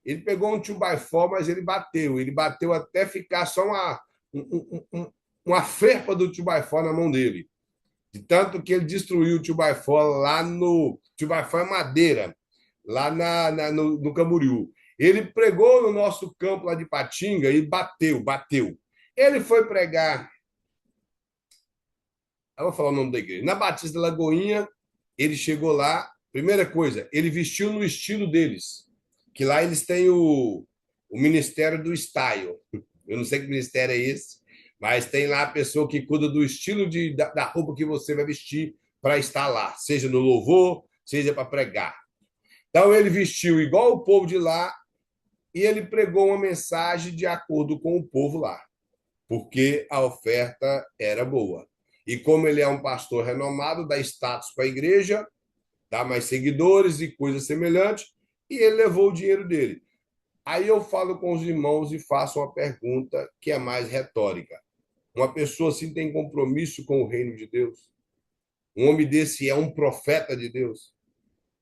ele pegou um 2x4, mas ele bateu. Ele bateu até ficar só uma ferpa do 2x4 na mão dele. De tanto que ele destruiu o 2x4 lá no... 2x4 é madeira, lá no Camboriú. Ele pregou no nosso campo lá de Patinga e bateu. Ele foi pregar... Eu vou falar o nome da igreja. Na Batista da Lagoinha, ele chegou lá, primeira coisa, ele vestiu no estilo deles, que lá eles têm o Ministério do Style. Eu não sei que ministério é esse, mas tem lá a pessoa que cuida do estilo da roupa que você vai vestir para estar lá, seja no louvor, seja para pregar. Então ele vestiu igual o povo de lá e ele pregou uma mensagem de acordo com o povo lá, porque a oferta era boa. E como ele é um pastor renomado, dá status para a igreja, dá mais seguidores e coisas semelhantes, e ele levou o dinheiro dele. Aí eu falo com os irmãos e faço uma pergunta que é mais retórica. Uma pessoa assim tem compromisso com o reino de Deus? Um homem desse é um profeta de Deus,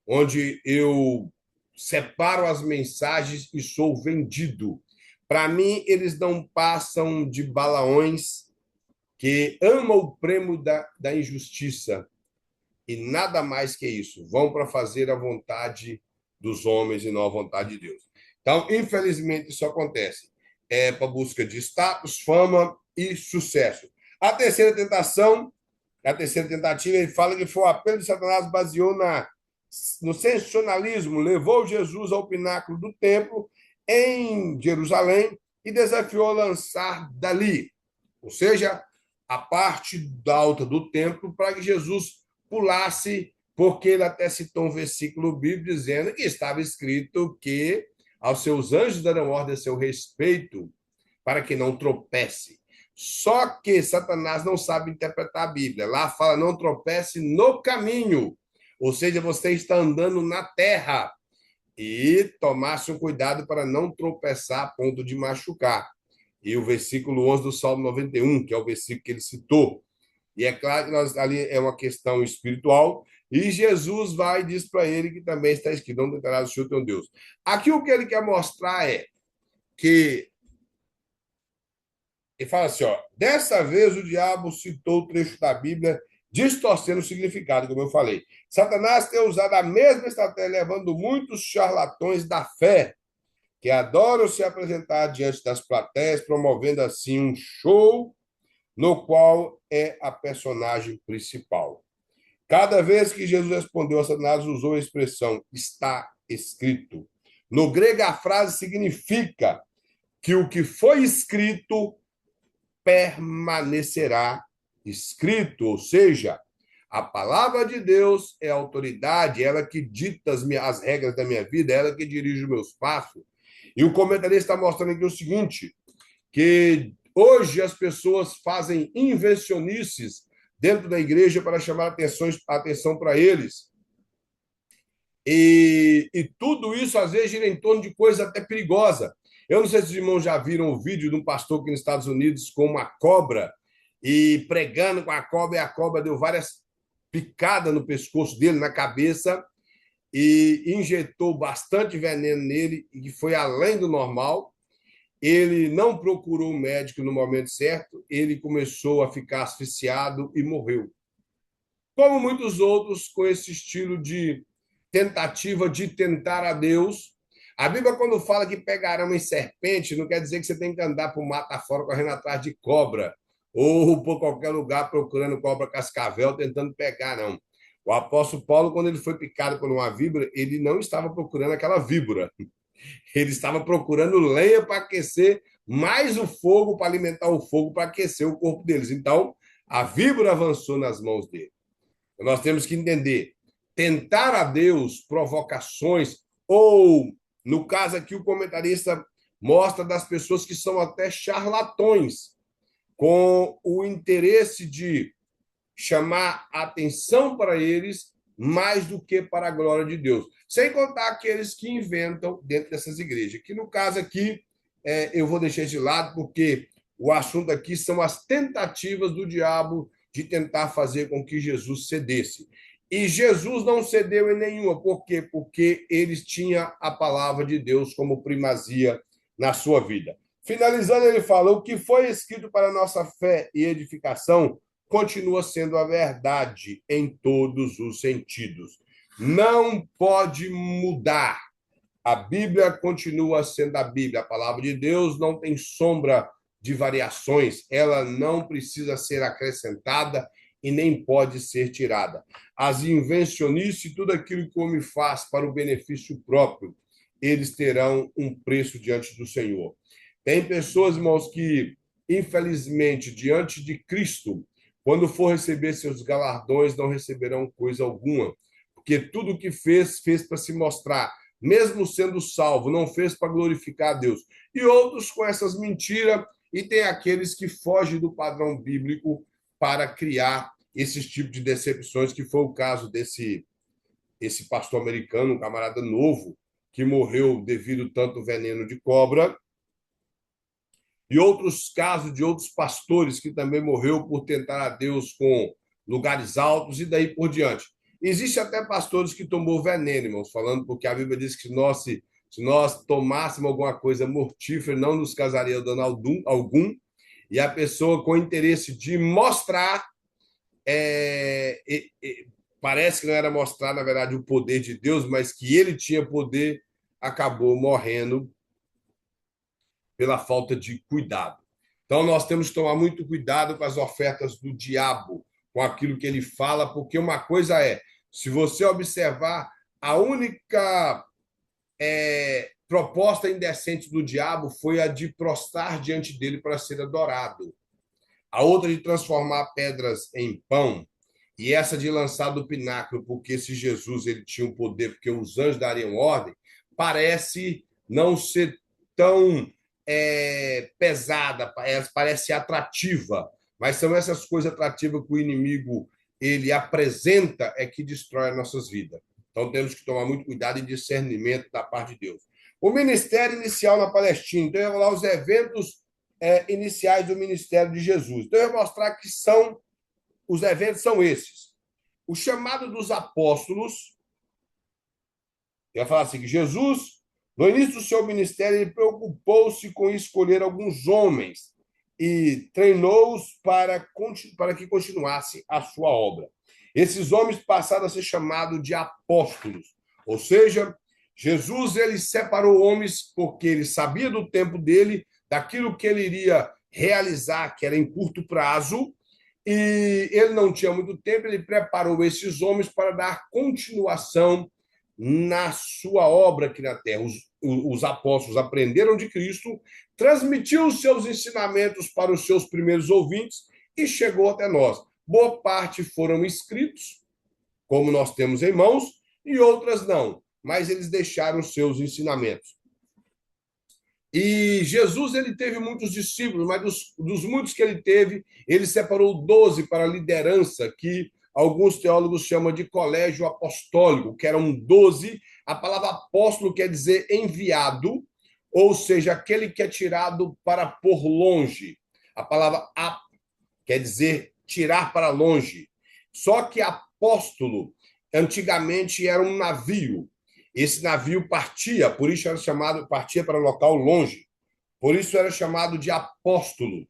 onde eu separo as mensagens e sou vendido. Para mim, eles não passam de balaões que amam o prêmio da injustiça e nada mais que isso. Vão para fazer a vontade dos homens e não a vontade de Deus. Então, infelizmente, isso acontece. É para busca de status, fama e sucesso. A terceira tentação, a terceira tentativa, ele fala que foi o apelo de Satanás baseou no sensacionalismo, levou Jesus ao pináculo do templo em Jerusalém e desafiou a lançar dali, ou seja, a parte alta do templo, para que Jesus pulasse, porque ele até citou um versículo bíblico dizendo que estava escrito que aos seus anjos darão ordem a seu respeito para que não tropece. Só que Satanás não sabe interpretar a Bíblia. Lá fala não tropece no caminho, ou seja, você está andando na terra e tomasse um cuidado para não tropeçar a ponto de machucar. E o versículo 11 do Salmo 91, que é o versículo que ele citou. E é claro que ali é uma questão espiritual, e Jesus vai e diz para ele que também está escrito, não tentarás o Senhor teu Deus. Aqui o que ele quer mostrar é que ele fala assim, ó, dessa vez o diabo citou o trecho da Bíblia distorcendo o significado, como eu falei. Satanás tem usado a mesma estratégia, levando muitos charlatões da fé, que adoram se apresentar diante das plateias, promovendo assim um show no qual é a personagem principal. Cada vez que Jesus respondeu a Satanás, usou a expressão está escrito. No grego, a frase significa que o que foi escrito permanecerá escrito, ou seja, a palavra de Deus é a autoridade, ela que dita as regras da minha vida, ela que dirige os meus passos. E o comentarista está mostrando aqui o seguinte, que hoje as pessoas fazem invencionices dentro da igreja para chamar atenção para eles. E tudo isso, às vezes, gira em torno de coisa até perigosa. Eu não sei se os irmãos já viram o vídeo de um pastor aqui nos Estados Unidos com uma cobra e pregando com a cobra, e a cobra deu várias picadas no pescoço dele, na cabeça, e injetou bastante veneno nele, e que foi além do normal. Ele não procurou o médico no momento certo, ele começou a ficar asfixiado e morreu. Como muitos outros com esse estilo de tentativa de tentar a Deus. A Bíblia, quando fala que pegarão em serpente, não quer dizer que você tem que andar por mata fora correndo atrás de cobra ou por qualquer lugar procurando cobra cascavel tentando pegar, não. O apóstolo Paulo, quando ele foi picado por uma víbora, ele não estava procurando aquela víbora. Ele estava procurando lenha para aquecer mais o fogo, para alimentar o fogo, para aquecer o corpo deles. Então, a víbora avançou nas mãos dele. Nós temos que entender, tentar a Deus provocações, ou, no caso aqui, o comentarista mostra das pessoas que são até charlatões, com o interesse de chamar atenção para eles mais do que para a glória de Deus. Sem contar aqueles que inventam dentro dessas igrejas, que no caso aqui eu vou deixar de lado, porque o assunto aqui são as tentativas do diabo de tentar fazer com que Jesus cedesse. E Jesus não cedeu em nenhuma. Por quê? Porque eles tinham a palavra de Deus como primazia na sua vida. Finalizando, ele fala, o que foi escrito para nossa fé e edificação continua sendo a verdade em todos os sentidos. Não pode mudar. A Bíblia continua sendo a Bíblia. A palavra de Deus não tem sombra de variações. Ela não precisa ser acrescentada e nem pode ser tirada. As invencionices e tudo aquilo que o homem faz para o benefício próprio, eles terão um preço diante do Senhor. Tem pessoas, irmãos, que, infelizmente, diante de Cristo, quando for receber seus galardões, não receberão coisa alguma, porque tudo o que fez, fez para se mostrar, mesmo sendo salvo, não fez para glorificar a Deus. E outros com essas mentiras, e tem aqueles que fogem do padrão bíblico para criar esses tipos de decepções, que foi o caso esse pastor americano, um camarada novo, que morreu devido tanto veneno de cobra, e outros casos de outros pastores que também morreu por tentar a Deus com lugares altos e daí por diante. Existe até pastores que tomou veneno, irmãos, falando porque a Bíblia diz que se nós tomássemos alguma coisa mortífera, não nos casaria dano algum, e a pessoa com interesse de mostrar, é, é, é, parece que não era mostrar, na verdade, o poder de Deus, mas que ele tinha poder, acabou morrendo pela falta de cuidado. Então, nós temos que tomar muito cuidado com as ofertas do diabo, com aquilo que ele fala, porque uma coisa é, se você observar, a única proposta indecente do diabo foi a de prostrar diante dele para ser adorado. A outra de transformar pedras em pão, e essa de lançar do pináculo, porque se Jesus ele tinha o poder, porque os anjos dariam ordem, parece não ser tão pesada, parece atrativa, mas são essas coisas atrativas que o inimigo ele apresenta é que destrói as nossas vidas. Então temos que tomar muito cuidado e discernimento da parte de Deus. O ministério inicial na Palestina, então eu vou lá os eventos iniciais do ministério de Jesus. Então eu vou mostrar que os eventos são esses. O chamado dos apóstolos, eu ia falar assim, que Jesus, no início do seu ministério, ele preocupou-se com escolher alguns homens e treinou-os para que continuassem a sua obra. Esses homens passaram a ser chamados de apóstolos, ou seja, Jesus ele separou homens porque ele sabia do tempo dele, daquilo que ele iria realizar, que era em curto prazo, e ele não tinha muito tempo, ele preparou esses homens para dar continuação na sua obra aqui na terra. Os apóstolos aprenderam de Cristo, transmitiu os seus ensinamentos para os seus primeiros ouvintes e chegou até nós. Boa parte foram escritos, como nós temos em mãos, e outras não, mas eles deixaram seus ensinamentos. E Jesus ele teve muitos discípulos, mas dos muitos que ele teve, ele separou 12 para a liderança, que alguns teólogos chamam de colégio apostólico, que eram 12. A palavra apóstolo quer dizer enviado, ou seja, aquele que é tirado para pôr longe. A palavra ap quer dizer tirar para longe. Só que apóstolo, antigamente, era um navio. Esse navio partia, por isso era chamado, partia para local longe. Por isso era chamado de apóstolo.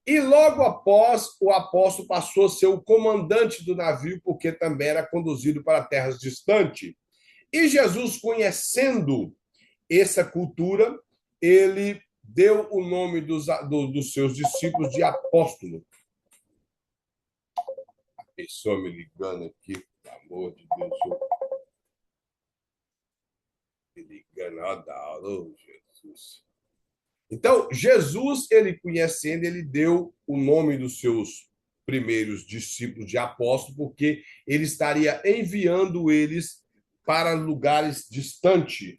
E logo após, o apóstolo passou a ser o comandante do navio, porque também era conduzido para terras distantes. E Jesus, conhecendo essa cultura, ele deu o nome dos seus discípulos de apóstolo. A pessoa me ligando aqui, pelo amor de Deus. Me ligando, oh, Jesus. Então, Jesus, ele conhecendo, ele deu o nome dos seus primeiros discípulos de apóstolo, porque ele estaria enviando eles para lugares distantes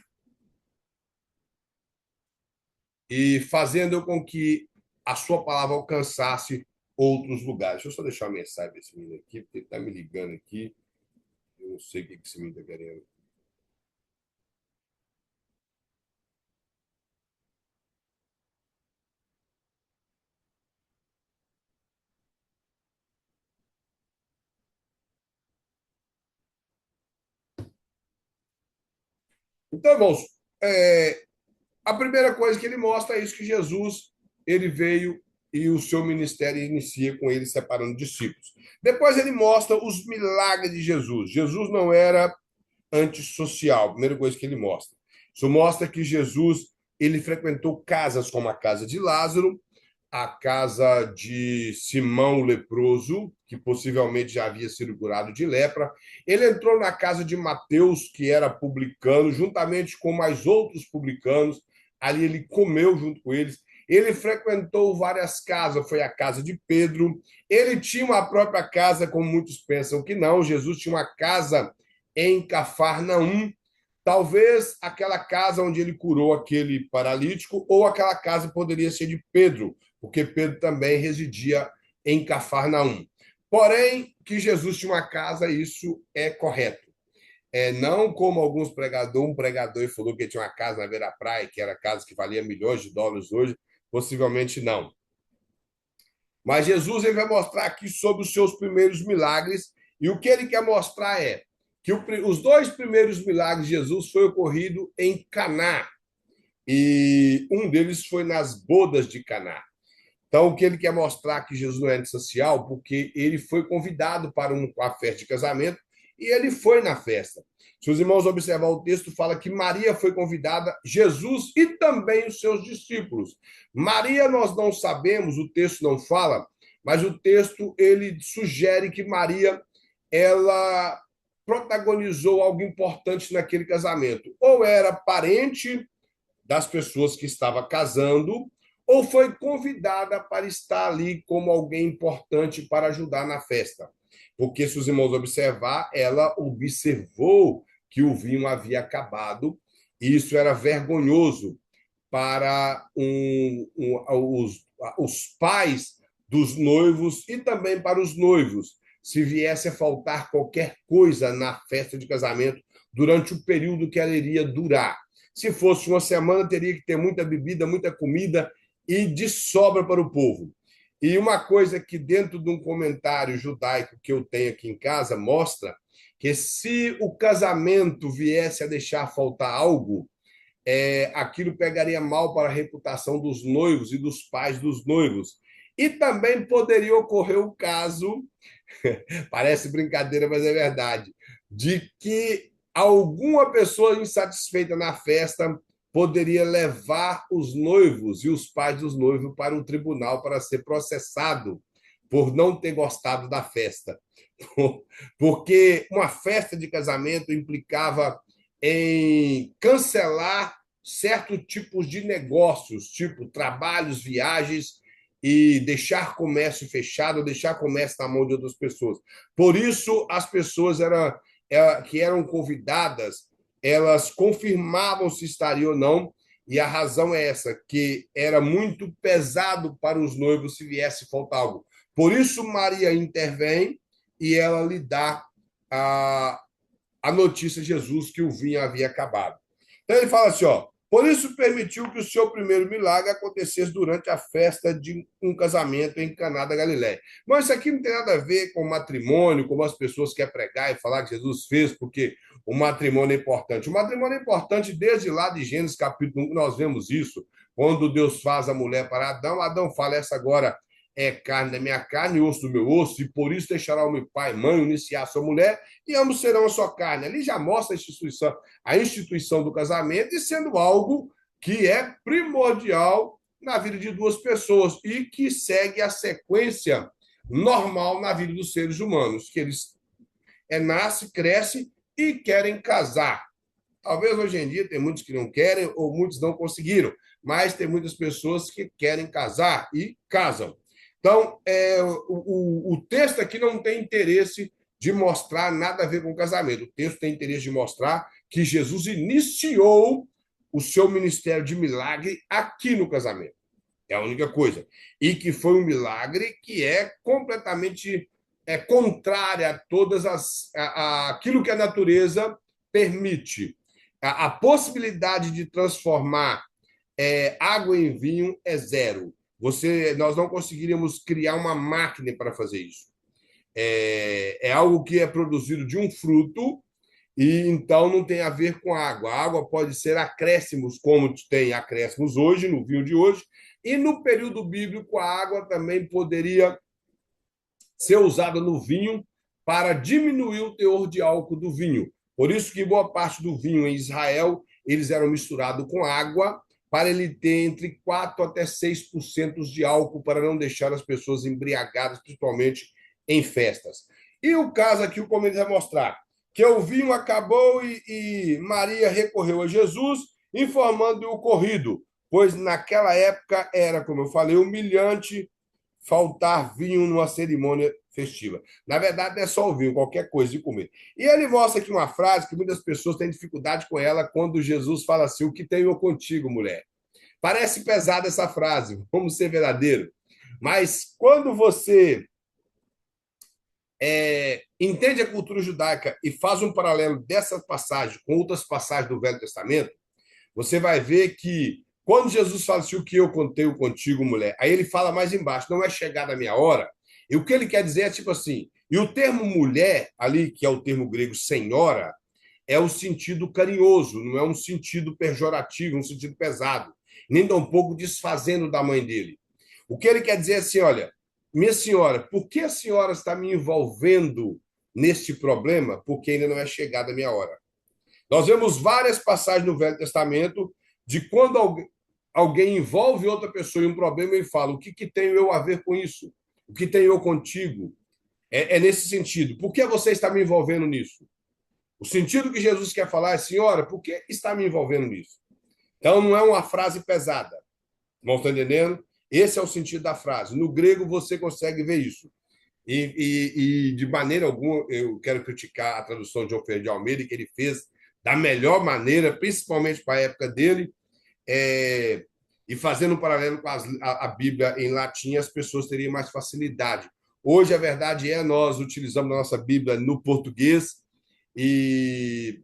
e fazendo com que a sua palavra alcançasse outros lugares. Deixa eu só deixar uma mensagem desse menino aqui, porque ele está me ligando aqui. Eu não sei o que esse menino está querendo. Então, irmãos, a primeira coisa que ele mostra é isso, que Jesus ele veio e o seu ministério inicia com ele separando discípulos. Depois ele mostra os milagres de Jesus. Jesus não era antissocial, a primeira coisa que ele mostra. Isso mostra que Jesus ele frequentou casas como a casa de Lázaro, a casa de Simão o leproso, que possivelmente já havia sido curado de lepra. Ele entrou na casa de Mateus, que era publicano, juntamente com mais outros publicanos. Ali ele comeu junto com eles. Ele frequentou várias casas, foi a casa de Pedro. Ele tinha uma própria casa, como muitos pensam que não. Jesus tinha uma casa em Cafarnaum, talvez aquela casa onde ele curou aquele paralítico, ou aquela casa poderia ser de Pedro, porque Pedro também residia em Cafarnaum. Porém, que Jesus tinha uma casa, isso é correto. Não como alguns pregadores, um pregador falou que tinha uma casa na beira-praia, que era casa que valia milhões de dólares hoje, possivelmente não. Mas Jesus ele vai mostrar aqui sobre os seus primeiros milagres, e o que ele quer mostrar é que os dois primeiros milagres de Jesus foi ocorrido em Caná, e um deles foi nas bodas de Caná. Então, o que ele quer mostrar é que Jesus não é antissocial, porque ele foi convidado para uma festa de casamento e ele foi na festa. Se os irmãos observar o texto, fala que Maria foi convidada, Jesus e também os seus discípulos. Maria, nós não sabemos, o texto não fala, mas o texto ele sugere que Maria ela protagonizou algo importante naquele casamento. Ou era parente das pessoas que estava casando, ou foi convidada para estar ali como alguém importante para ajudar na festa. Porque, se os irmãos observar, ela observou que o vinho havia acabado, e isso era vergonhoso para os pais dos noivos e também para os noivos, se viesse a faltar qualquer coisa na festa de casamento durante o período que ela iria durar. Se fosse uma semana, teria que ter muita bebida, muita comida e de sobra para o povo. E uma coisa que, dentro de um comentário judaico que eu tenho aqui em casa, mostra que se o casamento viesse a deixar faltar algo, aquilo pegaria mal para a reputação dos noivos e dos pais dos noivos. E também poderia ocorrer o caso, parece brincadeira, mas é verdade, de que alguma pessoa insatisfeita na festa poderia levar os noivos e os pais dos noivos para um tribunal para ser processado por não ter gostado da festa. Porque uma festa de casamento implicava em cancelar certos tipos de negócios, tipo trabalhos, viagens, e deixar comércio fechado, deixar comércio na mão de outras pessoas. Por isso, as pessoas que eram convidadas, elas confirmavam se estariam ou não, e a razão é essa, que era muito pesado para os noivos se viesse faltar algo. Por isso, Maria intervém e ela lhe dá a notícia de Jesus que o vinho havia acabado. Então ele fala assim, ó, por isso permitiu que o seu primeiro milagre acontecesse durante a festa de um casamento em Caná da Galiléia. Mas isso aqui não tem nada a ver com matrimônio, como as pessoas querem pregar e falar que Jesus fez, porque o matrimônio é importante. O matrimônio é importante desde lá de Gênesis capítulo 1, nós vemos isso, quando Deus faz a mulher para Adão, Adão fala, essa agora é carne da minha carne e osso do meu osso, e por isso deixará o meu pai e mãe, iniciar a sua mulher, e ambos serão a sua carne. Ali já mostra a instituição do casamento e sendo algo que é primordial na vida de duas pessoas e que segue a sequência normal na vida dos seres humanos, que eles nascem, crescem e querem casar. Talvez hoje em dia tem muitos que não querem ou muitos não conseguiram, mas tem muitas pessoas que querem casar e casam. Então, o texto aqui não tem interesse de mostrar nada a ver com o casamento. O texto tem interesse de mostrar que Jesus iniciou o seu ministério de milagre aqui no casamento. É a única coisa. E que foi um milagre que é completamente contrário a todas aquilo que a natureza permite. A possibilidade de transformar água em vinho é zero. Nós não conseguiríamos criar uma máquina para fazer isso. É algo que é produzido de um fruto e então não tem a ver com água. A água pode ser acréscimos, como tem acréscimos hoje, no vinho de hoje, e no período bíblico a água também poderia ser usada no vinho para diminuir o teor de álcool do vinho. Por isso que boa parte do vinho em Israel, eles eram misturados com água, para ele ter entre 4 até 6% de álcool, para não deixar as pessoas embriagadas, principalmente em festas. E o caso aqui, o comentário vai mostrar que o vinho acabou e Maria recorreu a Jesus, informando o ocorrido, pois naquela época era, como eu falei, humilhante faltar vinho numa cerimônia festiva. Na verdade, não é só o vinho, qualquer coisa de comer. E ele mostra aqui uma frase que muitas pessoas têm dificuldade com ela quando Jesus fala assim: o que tenho contigo, mulher? Parece pesada essa frase, vamos ser verdadeiro. Mas quando você entende a cultura judaica e faz um paralelo dessa passagem com outras passagens do Velho Testamento, você vai ver que Quando Jesus fala assim, o que eu contei contigo, mulher, aí ele fala mais embaixo, não é chegada a minha hora. E o que ele quer dizer é tipo assim, e o termo mulher, ali, que é o termo grego senhora, é o sentido carinhoso, não é um sentido pejorativo, um sentido pesado, nem tampouco desfazendo da mãe dele. O que ele quer dizer é assim, olha, minha senhora, por que a senhora está me envolvendo neste problema? Porque ainda não é chegada a minha hora. Nós vemos várias passagens no Velho Testamento de quando alguém envolve outra pessoa em um problema e fala: o que tenho eu a ver com isso? O que tenho eu contigo? É nesse sentido. Por que você está me envolvendo nisso? O sentido que Jesus quer falar é: senhora, por que está me envolvendo nisso? Então, não é uma frase pesada. Não estão entendendo? Esse é o sentido da frase. No grego, você consegue ver isso. E de maneira alguma, eu quero criticar a tradução de João Ferreira de Almeida, que ele fez da melhor maneira, principalmente para a época dele, e fazendo um paralelo com a Bíblia em latim, as pessoas teriam mais facilidade. Hoje, a verdade é, nós utilizamos a nossa Bíblia no português e,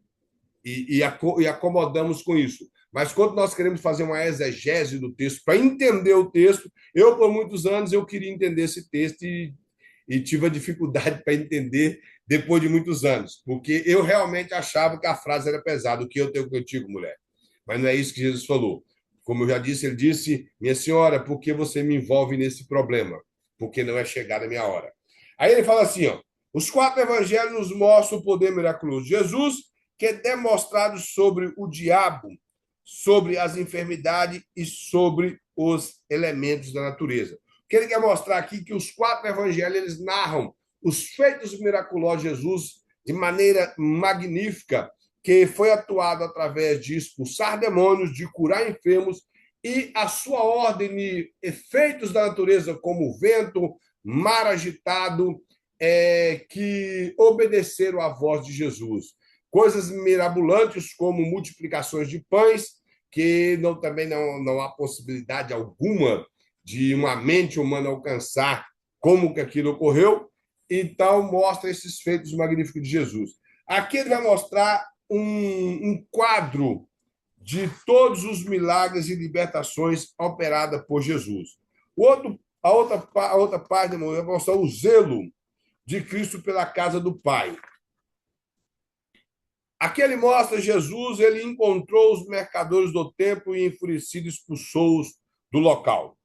e acomodamos com isso. Mas quando nós queremos fazer uma exegese do texto, para entender o texto, eu, por muitos anos, eu queria entender esse texto e tive a dificuldade para entender depois de muitos anos, porque eu realmente achava que a frase era pesada, o que eu tenho contigo, mulher. Mas não é isso que Jesus falou. Como eu já disse, ele disse: minha senhora, por que você me envolve nesse problema? Porque não é chegada a minha hora. Aí ele fala assim: ó, os quatro evangelhos nos mostram o poder miraculoso de Jesus, que é demonstrado sobre o diabo, sobre as enfermidades e sobre os elementos da natureza. O que ele quer mostrar aqui é que os quatro evangelhos eles narram os feitos miraculosos de Jesus de maneira magnífica, que foi atuado através de expulsar demônios, de curar enfermos, e a sua ordem de efeitos da natureza, como vento, mar agitado, que obedeceram à voz de Jesus. Coisas mirabolantes, como multiplicações de pães, que também não há possibilidade alguma de uma mente humana alcançar como que aquilo ocorreu. Então, mostra esses feitos magníficos de Jesus. Aqui ele vai mostrar um quadro de todos os milagres e libertações operadas por Jesus. A outra página vai mostrar o zelo de Cristo pela casa do Pai. Aqui ele mostra Jesus, ele encontrou os mercadores do templo e enfurecido expulsou-os do local.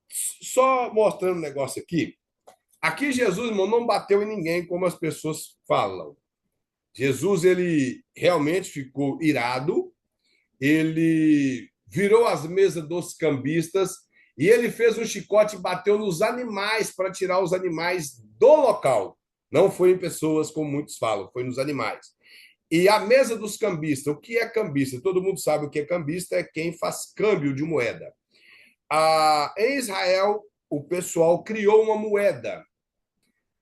Só mostrando um negócio aqui. Aqui Jesus, irmão, não bateu em ninguém como as pessoas falam. Jesus, ele realmente ficou irado, ele virou as mesas dos cambistas e ele fez um chicote e bateu nos animais para tirar os animais do local. Não foi em pessoas, como muitos falam, foi nos animais. E a mesa dos cambistas, o que é cambista? Todo mundo sabe o que é cambista, é quem faz câmbio de moeda. Em Israel, o pessoal criou uma moeda,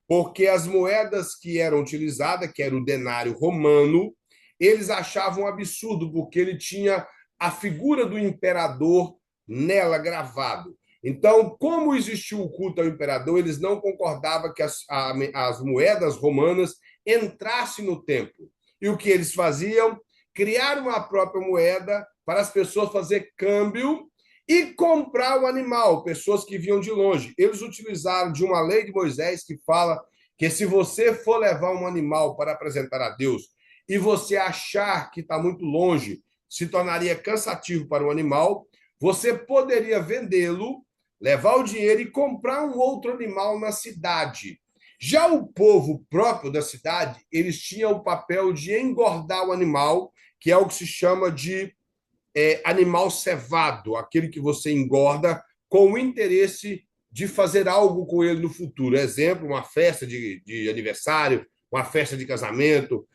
porque as moedas que eram utilizadas, que era o denário romano, eles achavam um absurdo, porque ele tinha a figura do imperador nela gravado. Então, como existiu o culto ao imperador, eles não concordavam que as moedas romanas entrassem no templo. E o que eles faziam? Criar uma própria moeda para as pessoas fazer câmbio e comprar o animal, pessoas que vinham de longe. Eles utilizaram de uma lei de Moisés que fala que se você for levar um animal para apresentar a Deus e você achar que está muito longe, se tornaria cansativo para o animal, você poderia vendê-lo, levar o dinheiro e comprar um outro animal na cidade. Já o povo próprio da cidade, eles tinham o papel de engordar o animal, que é o que se chama de animal cevado, aquele que você engorda com o interesse de fazer algo com ele no futuro. Exemplo, uma festa de aniversário, uma festa de casamento,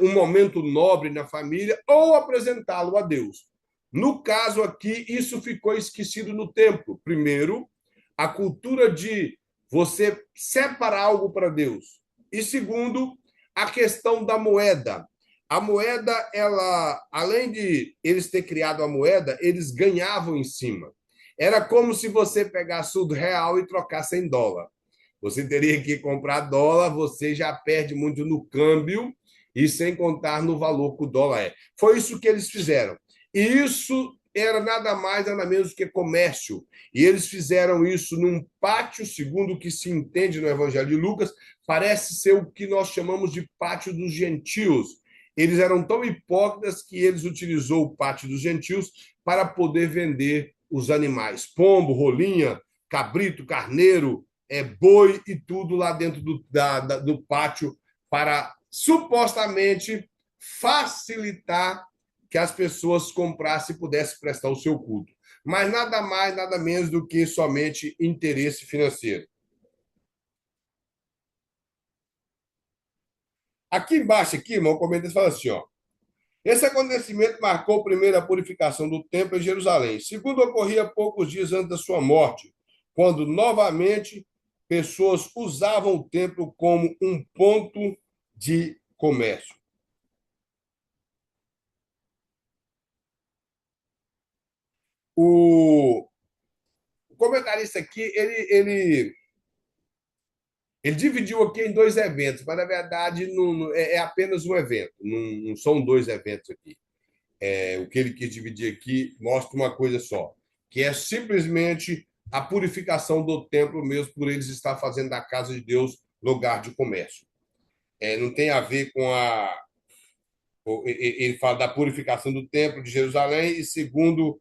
um momento nobre na família, ou apresentá-lo a Deus. No caso aqui, isso ficou esquecido no templo. Primeiro, a cultura de você separar algo para Deus. E segundo, a questão da moeda. A moeda, ela, além de eles ter criado a moeda, eles ganhavam em cima. Era como se você pegasse o real e trocasse em dólar. Você teria que comprar dólar, você já perde muito no câmbio e sem contar no valor que o dólar é. Foi isso que eles fizeram. E isso era nada mais, nada menos que comércio. E eles fizeram isso num pátio, segundo o que se entende no Evangelho de Lucas, parece ser o que nós chamamos de pátio dos gentios. Eles eram tão hipócritas que eles utilizou o pátio dos gentios para poder vender os animais. Pombo, rolinha, cabrito, carneiro, boi e tudo lá dentro do pátio para supostamente facilitar que as pessoas comprassem e pudessem prestar o seu culto. Mas nada mais, nada menos do que somente interesse financeiro. Aqui embaixo, aqui, irmão, o comentário fala assim, ó. Esse acontecimento marcou primeiro a purificação do templo em Jerusalém. Segundo, ocorria poucos dias antes da sua morte, quando novamente pessoas usavam o templo como um ponto de comércio. O comentarista aqui, ele dividiu aqui em dois eventos, mas na verdade é apenas um evento, não são dois eventos aqui. O que ele quis dividir aqui mostra uma coisa só, que é simplesmente a purificação do templo mesmo, por eles estar fazendo da casa de Deus lugar de comércio. Não tem a ver com a. Ele fala da purificação do templo de Jerusalém, e segundo,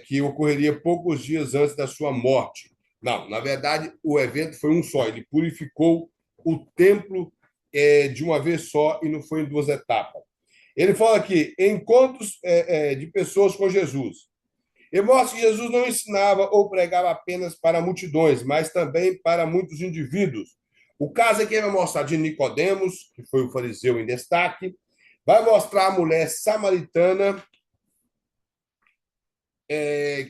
que ocorreria poucos dias antes da sua morte. Não, na verdade, o evento foi um só. Ele purificou o templo de uma vez só e não foi em duas etapas. Ele fala aqui, encontros de pessoas com Jesus. Ele mostra que Jesus não ensinava ou pregava apenas para multidões, mas também para muitos indivíduos. O caso aqui vai mostrar de Nicodemos, que foi o fariseu em destaque, vai mostrar a mulher samaritana,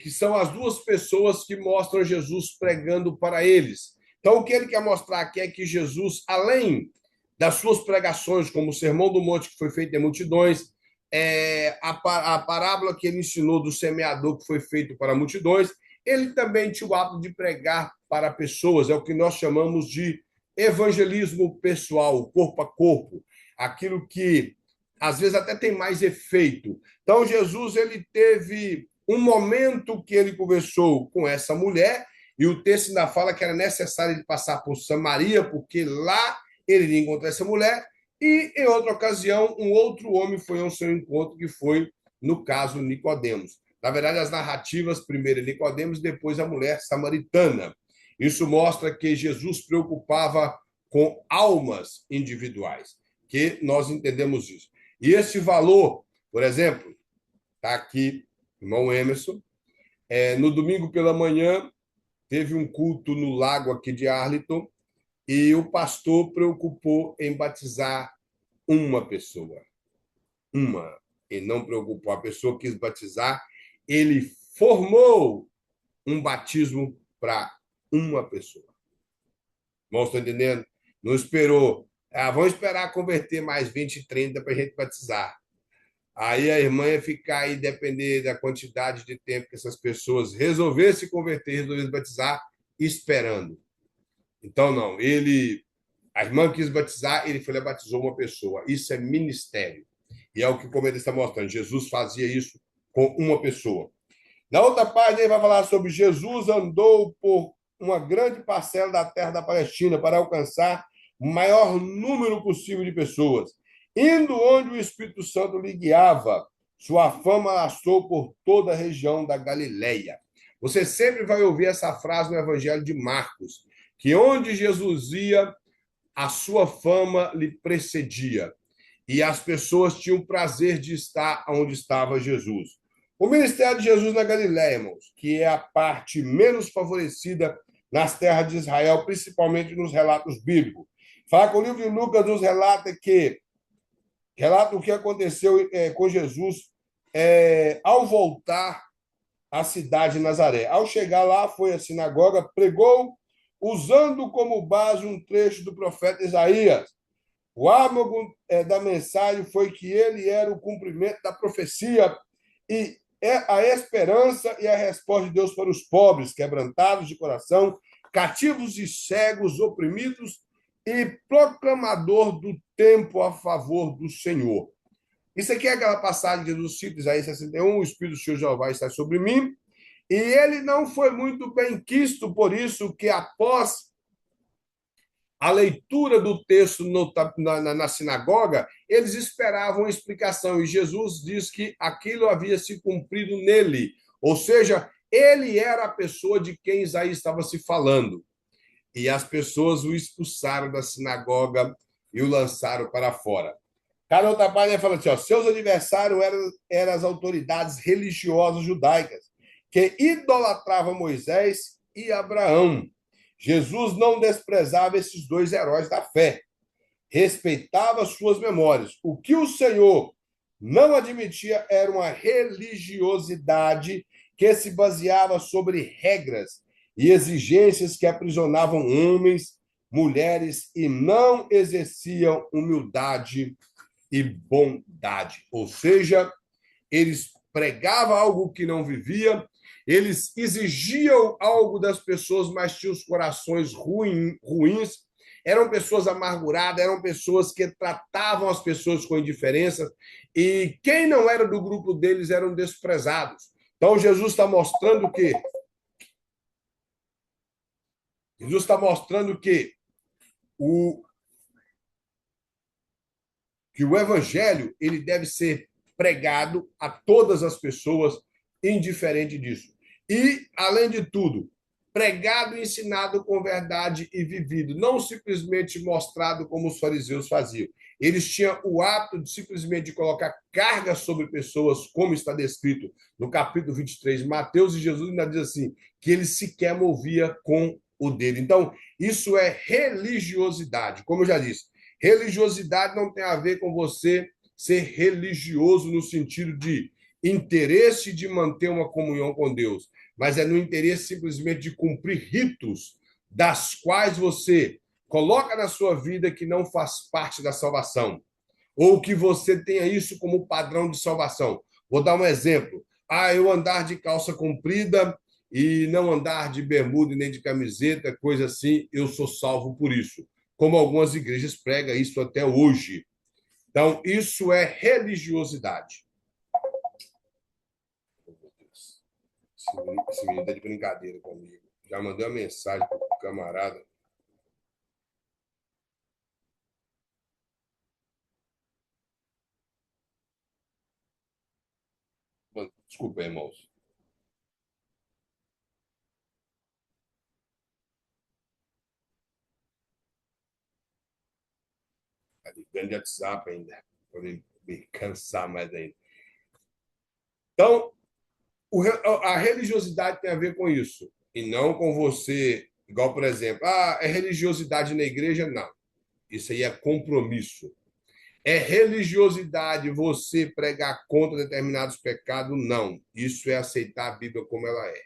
que são as duas pessoas que mostram Jesus pregando para eles. Então, o que ele quer mostrar aqui é que Jesus, além das suas pregações, como o Sermão do Monte, que foi feito em multidões, a parábola que ele ensinou do semeador, que foi feito para multidões, ele também tinha o hábito de pregar para pessoas, é o que nós chamamos de evangelismo pessoal, corpo a corpo, aquilo que às vezes até tem mais efeito. Então, Jesus ele teve um momento que ele conversou com essa mulher, e o texto ainda fala que era necessário ele passar por Samaria, porque lá ele iria encontrar essa mulher, e em outra ocasião, um outro homem foi ao seu encontro, que foi, no caso, Nicodemos. Na verdade, as narrativas, primeiro Nicodemos, depois a mulher samaritana. Isso mostra que Jesus preocupava com almas individuais, que nós entendemos isso. E esse valor, por exemplo, está aqui, irmão Emerson, no domingo pela manhã, teve um culto no lago aqui de Arlington, e o pastor preocupou em batizar uma pessoa. Uma. Ele não preocupou, a pessoa quis batizar, ele formou um batismo para uma pessoa. Não estão entendendo? Não esperou. Vamos esperar converter mais 20, 30 para a gente batizar. Aí a irmã ia ficar aí, depender da quantidade de tempo que essas pessoas resolvessem se converter, resolvessem batizar, esperando. Então, não. A irmã quis batizar, ele foi lá e batizou uma pessoa. Isso é ministério. E é o que o comentarista está mostrando. Jesus fazia isso com uma pessoa. Na outra página, ele vai falar sobre Jesus andou por uma grande parcela da terra da Palestina para alcançar o maior número possível de pessoas. Indo onde o Espírito Santo lhe guiava, sua fama alastrou por toda a região da Galileia. Você sempre vai ouvir essa frase no Evangelho de Marcos, que onde Jesus ia, a sua fama lhe precedia. E as pessoas tinham prazer de estar onde estava Jesus. O ministério de Jesus na Galiléia, irmãos, que é a parte menos favorecida nas terras de Israel, principalmente nos relatos bíblicos. Fala que o livro de Lucas nos relata o que aconteceu com Jesus ao voltar à cidade de Nazaré. Ao chegar lá, foi à sinagoga, pregou, usando como base um trecho do profeta Isaías. O âmago da mensagem foi que ele era o cumprimento da profecia e a esperança e a resposta de Deus para os pobres, quebrantados de coração, cativos e cegos, oprimidos, e proclamador do tempo a favor do Senhor. Isso aqui é aquela passagem de Jesus cita, Isaías 61, o Espírito do Senhor Jeová está sobre mim, e ele não foi muito bem quisto, por isso que após a leitura do texto na sinagoga, eles esperavam uma explicação, e Jesus diz que aquilo havia se cumprido nele, ou seja, ele era a pessoa de quem Isaías estava se falando. E as pessoas o expulsaram da sinagoga e o lançaram para fora. Cada outra página fala assim: ó, seus adversários eram as autoridades religiosas judaicas, que idolatravam Moisés e Abraão. Jesus não desprezava esses dois heróis da fé, respeitava suas memórias. O que o Senhor não admitia era uma religiosidade que se baseava sobre regras e exigências que aprisionavam homens, mulheres e não exerciam humildade e bondade. Ou seja, eles pregavam algo que não vivia, eles exigiam algo das pessoas, mas tinham os corações ruins, eram pessoas amarguradas, eram pessoas que tratavam as pessoas com indiferença, e quem não era do grupo deles eram desprezados. Então, Jesus está mostrando que o, que o evangelho ele deve ser pregado a todas as pessoas, indiferente disso. E, além de tudo, pregado e ensinado com verdade e vivido, não simplesmente mostrado como os fariseus faziam. Eles tinham o hábito de simplesmente colocar carga sobre pessoas, como está descrito no capítulo 23 de Mateus, e Jesus ainda diz assim, que ele sequer movia com o dedo. Então, isso é religiosidade. Como eu já disse, religiosidade não tem a ver com você ser religioso no sentido de interesse de manter uma comunhão com Deus, mas é no interesse simplesmente de cumprir ritos das quais você coloca na sua vida que não faz parte da salvação, ou que você tenha isso como padrão de salvação. Vou dar um exemplo. Eu andar de calça comprida e não andar de bermuda nem de camiseta, coisa assim, eu sou salvo por isso. Como algumas igrejas pregam isso até hoje. Então, isso é religiosidade. Esse menino está de brincadeira comigo. Já mandei uma mensagem para o camarada. Desculpa, irmãos. Está ligando de WhatsApp ainda, para me cansar mais ainda. Então, a religiosidade tem a ver com isso, e não com você, igual, por exemplo, é religiosidade na igreja? Não. Isso aí é compromisso. É religiosidade você pregar contra determinados pecados? Não. Isso é aceitar a Bíblia como ela é.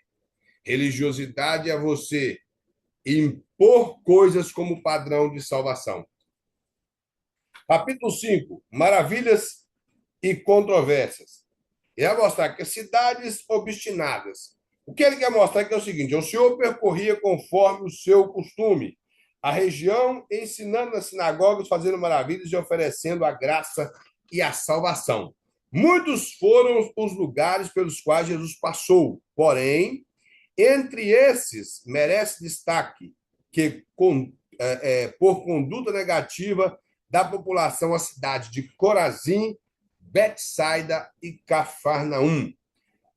Religiosidade é você impor coisas como padrão de salvação. Capítulo 5, maravilhas e controvérsias. Ele vai mostrar que cidades obstinadas. O que ele quer mostrar é o seguinte: o Senhor percorria conforme o seu costume a região, ensinando nas sinagogas, fazendo maravilhas e oferecendo a graça e a salvação. Muitos foram os lugares pelos quais Jesus passou, porém, entre esses, merece destaque que, por conduta negativa da população, a cidade de Corazim, Betsaida e Cafarnaum.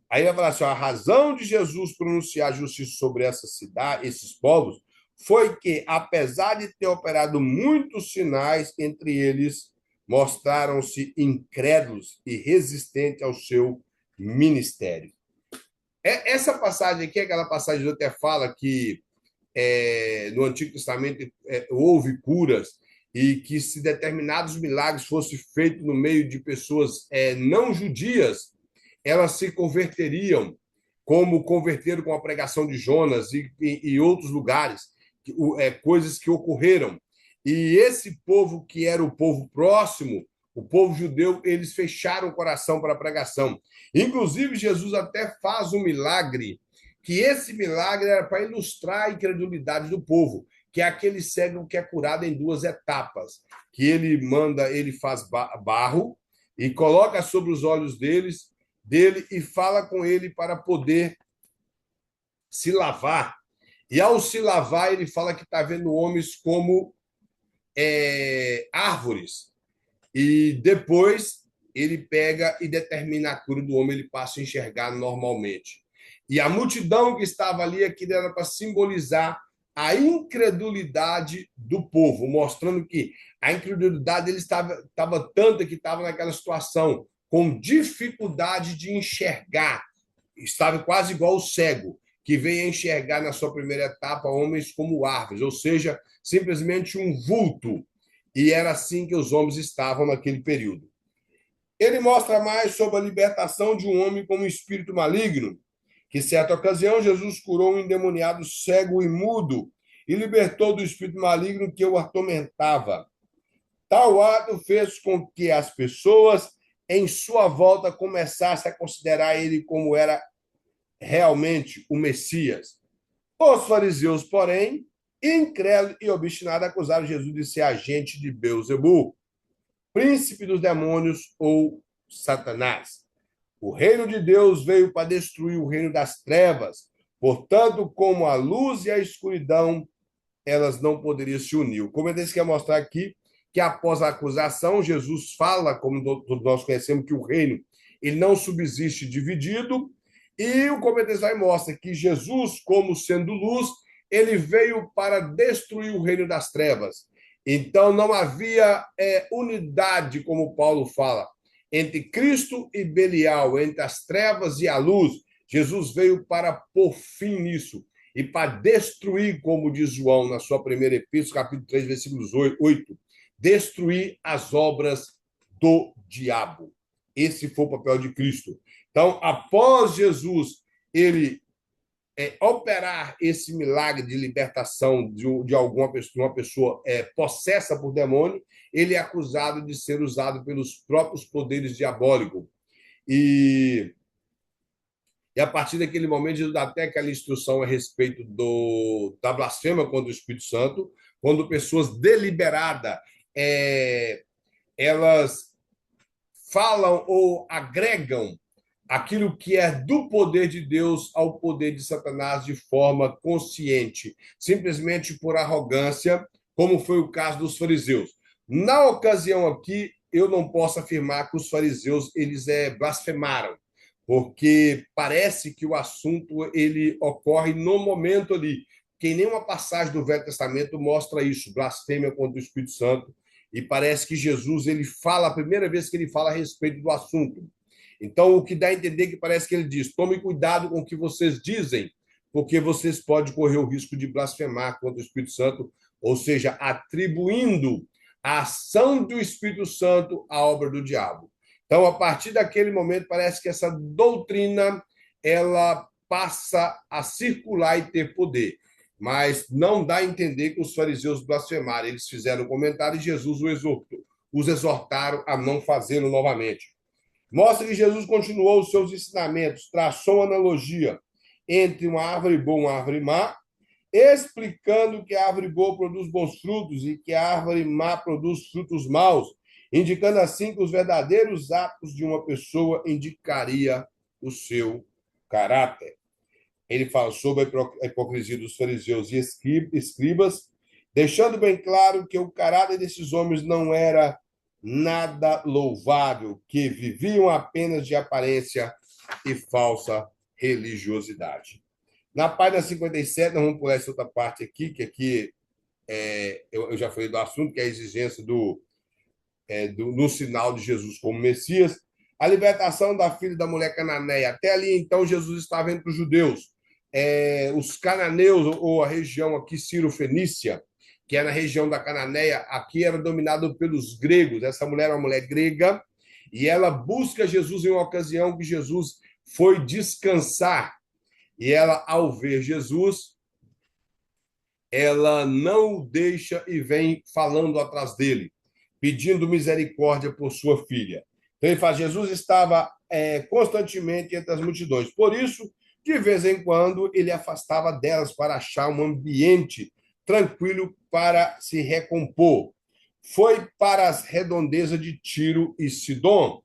Aí vai falar assim: a razão de Jesus pronunciar justiça sobre essa cidade, esses povos, foi que, apesar de ter operado muitos sinais, entre eles mostraram-se incrédulos e resistentes ao seu ministério. Essa passagem aqui é aquela passagem que até fala que no Antigo Testamento houve curas e que se determinados milagres fossem feitos no meio de pessoas não judias, elas se converteriam, como converteram com a pregação de Jonas e outros lugares, coisas que ocorreram. E esse povo que era o povo próximo, o povo judeu, eles fecharam o coração para a pregação. Inclusive, Jesus até faz um milagre, que esse milagre era para ilustrar a incredulidade do povo, que é aquele cego que é curado em duas etapas, que ele faz barro, e coloca sobre os olhos dele e fala com ele para poder se lavar. E ao se lavar, ele fala que está vendo homens como árvores. E depois ele pega e determina a cura do homem, ele passa a enxergar normalmente. E a multidão que estava ali, aquilo era para simbolizar a incredulidade do povo, mostrando que a incredulidade dele estava tanta que estava naquela situação, com dificuldade de enxergar. Estava quase igual o cego, que veio a enxergar na sua primeira etapa homens como árvores, ou seja, simplesmente um vulto. E era assim que os homens estavam naquele período. Ele mostra mais sobre a libertação de um homem com um espírito maligno, que, em certa ocasião, Jesus curou um endemoniado cego e mudo e libertou do espírito maligno que o atormentava. Tal ato fez com que as pessoas em sua volta começassem a considerar ele como era realmente o Messias. Os fariseus, porém, incrédulos e obstinados, acusaram Jesus de ser agente de Beelzebul, príncipe dos demônios ou Satanás. O reino de Deus veio para destruir o reino das trevas. Portanto, como a luz e a escuridão, elas não poderiam se unir. O comentarista quer mostrar aqui que após a acusação, Jesus fala, como todos nós conhecemos, que o reino ele não subsiste dividido, e o comentarista vai mostrar que Jesus, como sendo luz, ele veio para destruir o reino das trevas. Então, não havia unidade, como Paulo fala, entre Cristo e Belial, entre as trevas e a luz. Jesus veio para pôr fim nisso e para destruir, como diz João na sua primeira epístola, capítulo 3, versículos 8, destruir as obras do diabo. Esse foi o papel de Cristo. Então, após Jesus ele operar esse milagre de libertação de alguma pessoa, uma pessoa possessa por demônio, ele é acusado de ser usado pelos próprios poderes diabólicos. E a partir daquele momento, Jesus dá até aquela instrução a respeito da blasfêmia contra o Espírito Santo, quando pessoas deliberadas elas falam ou agregam aquilo que é do poder de Deus ao poder de Satanás de forma consciente, simplesmente por arrogância, como foi o caso dos fariseus. Na ocasião aqui, eu não posso afirmar que os fariseus eles blasfemaram, porque parece que o assunto ele ocorre no momento ali, que nenhuma passagem do Velho Testamento mostra isso, blasfêmia contra o Espírito Santo, e parece que Jesus ele fala, a primeira vez que ele fala a respeito do assunto. Então, o que dá a entender que parece que ele diz, tome cuidado com o que vocês dizem, porque vocês podem correr o risco de blasfemar contra o Espírito Santo, ou seja, atribuindo a ação do Espírito Santo à obra do diabo. Então, a partir daquele momento, parece que essa doutrina ela passa a circular e ter poder. Mas não dá a entender que os fariseus blasfemaram. Eles fizeram um comentário e Jesus os exortaram a não fazê-lo novamente. Mostra que Jesus continuou os seus ensinamentos, traçou uma analogia entre uma árvore boa e uma árvore má, explicando que a árvore boa produz bons frutos e que a árvore má produz frutos maus, indicando assim que os verdadeiros atos de uma pessoa indicaria o seu caráter. Ele fala sobre a hipocrisia dos fariseus e escribas, deixando bem claro que o caráter desses homens não era nada louvável, que viviam apenas de aparência e falsa religiosidade. Na página 57, nós vamos pular essa outra parte aqui, que aqui eu já falei do assunto, que é a exigência no sinal de Jesus como Messias. A libertação da filha da mulher cananeia. Até ali, então, Jesus estava entre os judeus. Os cananeus, ou a região aqui, Ciro-Fenícia, que é na região da Cananéia, aqui era dominado pelos gregos. Essa mulher é uma mulher grega, e ela busca Jesus em uma ocasião que Jesus foi descansar. E ela, ao ver Jesus, ela não o deixa e vem falando atrás dele, pedindo misericórdia por sua filha. Então ele fala, Jesus estava constantemente entre as multidões. Por isso, de vez em quando, ele afastava delas para achar um ambiente tranquilo para se recompor. Foi para as redondezas de Tiro e Sidom.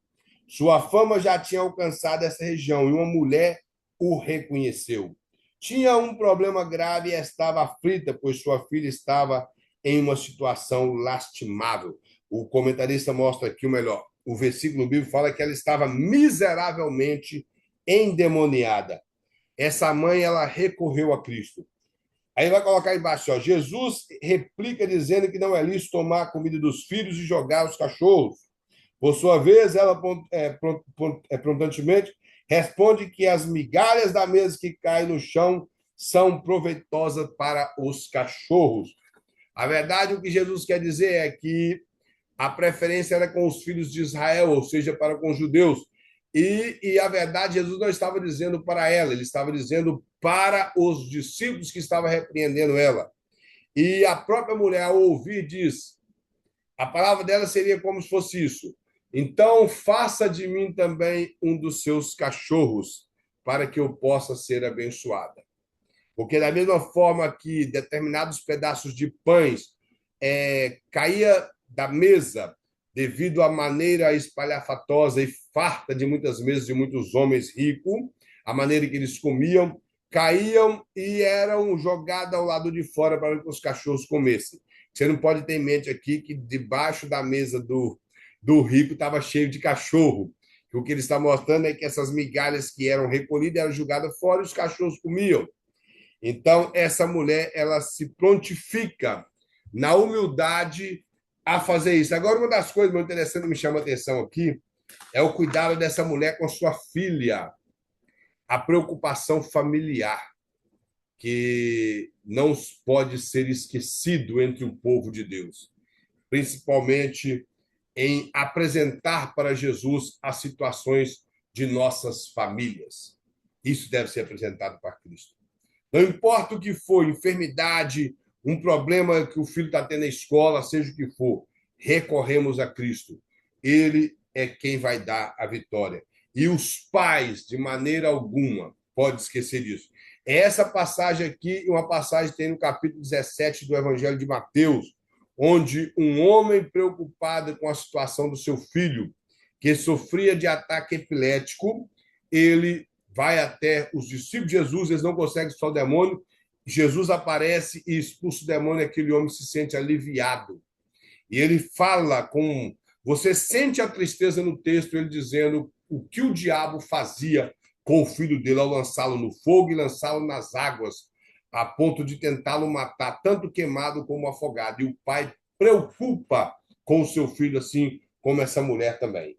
Sua fama já tinha alcançado essa região e uma mulher o reconheceu. Tinha um problema grave e estava aflita, pois sua filha estava em uma situação lastimável. O comentarista mostra aqui o melhor. O versículo bíblico fala que ela estava miseravelmente endemoniada. Essa mãe, ela recorreu a Cristo. Aí vai colocar embaixo, ó, Jesus replica dizendo que não é lícito tomar a comida dos filhos e jogar aos cachorros. Por sua vez, ela prontamente responde que as migalhas da mesa que caem no chão são proveitosas para os cachorros. A verdade, o que Jesus quer dizer é que a preferência era com os filhos de Israel, ou seja, para com os judeus. A verdade, Jesus não estava dizendo para ela, ele estava dizendo para os discípulos que estavam repreendendo ela. E a própria mulher, ao ouvir, diz: a palavra dela seria como se fosse isso. Então, faça de mim também um dos seus cachorros, para que eu possa ser abençoada. Porque da mesma forma que determinados pedaços de pães caía da mesa devido à maneira espalhafatosa e farta de muitas mesas de muitos homens ricos, a maneira que eles comiam, caíam e eram jogados ao lado de fora para que os cachorros comessem. Você não pode ter em mente aqui que debaixo da mesa do rico estava cheio de cachorro. O que ele está mostrando é que essas migalhas que eram recolhidas eram jogadas fora e os cachorros comiam. Então, essa mulher, ela se prontifica na humildade a fazer isso. Agora, uma das coisas muito interessantes que me chama a atenção aqui é o cuidado dessa mulher com sua filha, a preocupação familiar, que não pode ser esquecido entre o povo de Deus, principalmente em apresentar para Jesus as situações de nossas famílias. Isso deve ser apresentado para Cristo. Não importa o que for, enfermidade, um problema que o filho está tendo na escola, seja o que for, recorremos a Cristo. Ele é quem vai dar a vitória. E os pais, de maneira alguma, pode esquecer disso. Essa passagem aqui, uma passagem tem no capítulo 17 do Evangelho de Mateus, onde um homem preocupado com a situação do seu filho, que sofria de ataque epilético, ele vai até os discípulos de Jesus, eles não conseguem expulsar o demônio, Jesus aparece e expulsa o demônio, e aquele homem se sente aliviado. E ele fala com... Você sente a tristeza no texto, ele dizendo o que o diabo fazia com o filho dele ao lançá-lo no fogo e lançá-lo nas águas, a ponto de tentá-lo matar, tanto queimado como afogado. E o pai preocupa com o seu filho, assim como essa mulher também.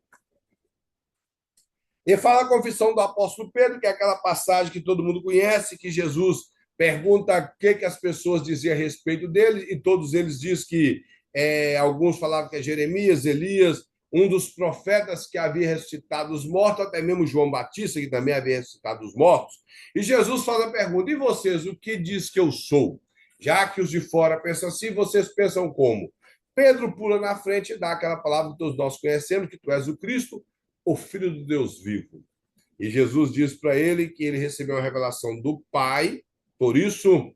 E fala a confissão do apóstolo Pedro, que é aquela passagem que todo mundo conhece, que Jesus pergunta o que as pessoas diziam a respeito dele, e todos eles dizem que alguns falavam que é Jeremias, Elias, um dos profetas que havia ressuscitado os mortos, até mesmo João Batista, que também havia ressuscitado os mortos. E Jesus faz a pergunta: e vocês, o que diz que eu sou? Já que os de fora pensam assim, vocês pensam como? Pedro pula na frente e dá aquela palavra que todos nós conhecemos, que tu és o Cristo, o Filho do Deus vivo. E Jesus diz para ele que ele recebeu uma revelação do Pai, por isso,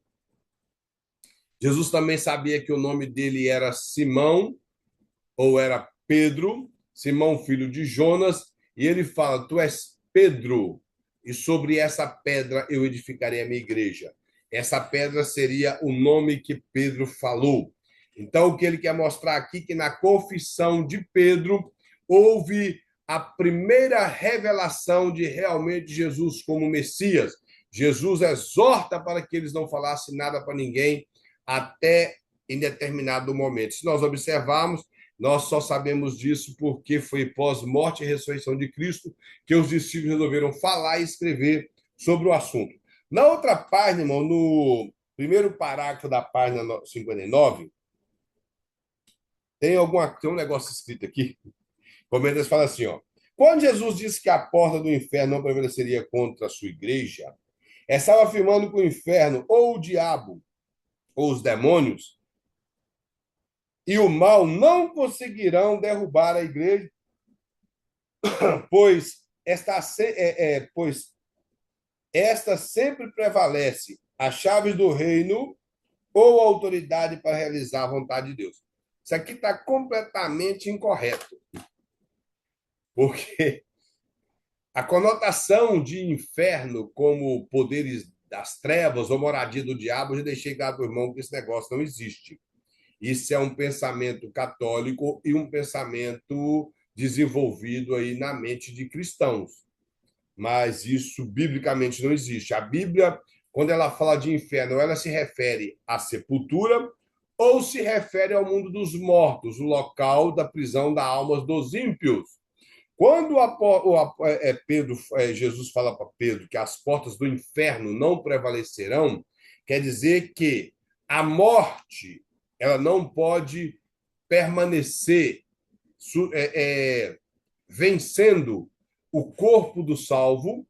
Jesus também sabia que o nome dele era Simão, ou era Pedro, Simão, filho de Jonas, e ele fala: tu és Pedro, e sobre essa pedra eu edificarei a minha igreja. Essa pedra seria o nome que Pedro falou. Então, o que ele quer mostrar aqui é que na confissão de Pedro houve a primeira revelação de realmente Jesus como Messias. Jesus exorta para que eles não falassem nada para ninguém até em determinado momento. Se nós observarmos, nós só sabemos disso porque foi pós-morte e ressurreição de Cristo que os discípulos resolveram falar e escrever sobre o assunto. Na outra página, irmão, no primeiro parágrafo da página 59, tem um negócio escrito aqui. Comentas fala assim, ó: quando Jesus disse que a porta do inferno não prevaleceria contra a sua igreja, estava afirmando que o inferno, ou o diabo, ou os demônios, e o mal não conseguirão derrubar a igreja, pois esta sempre prevalece as chaves do reino ou a autoridade para realizar a vontade de Deus. Isso aqui está completamente incorreto. Porque a conotação de inferno como poderes das trevas ou moradia do diabo, eu já deixei claro para o irmão que esse negócio não existe. Isso é um pensamento católico e um pensamento desenvolvido aí na mente de cristãos. Mas isso biblicamente não existe. A Bíblia, quando ela fala de inferno, ela se refere à sepultura ou se refere ao mundo dos mortos, o local da prisão da alma dos ímpios. Quando Pedro, Jesus fala para Pedro que as portas do inferno não prevalecerão, quer dizer que a morte ela não pode permanecer vencendo o corpo do salvo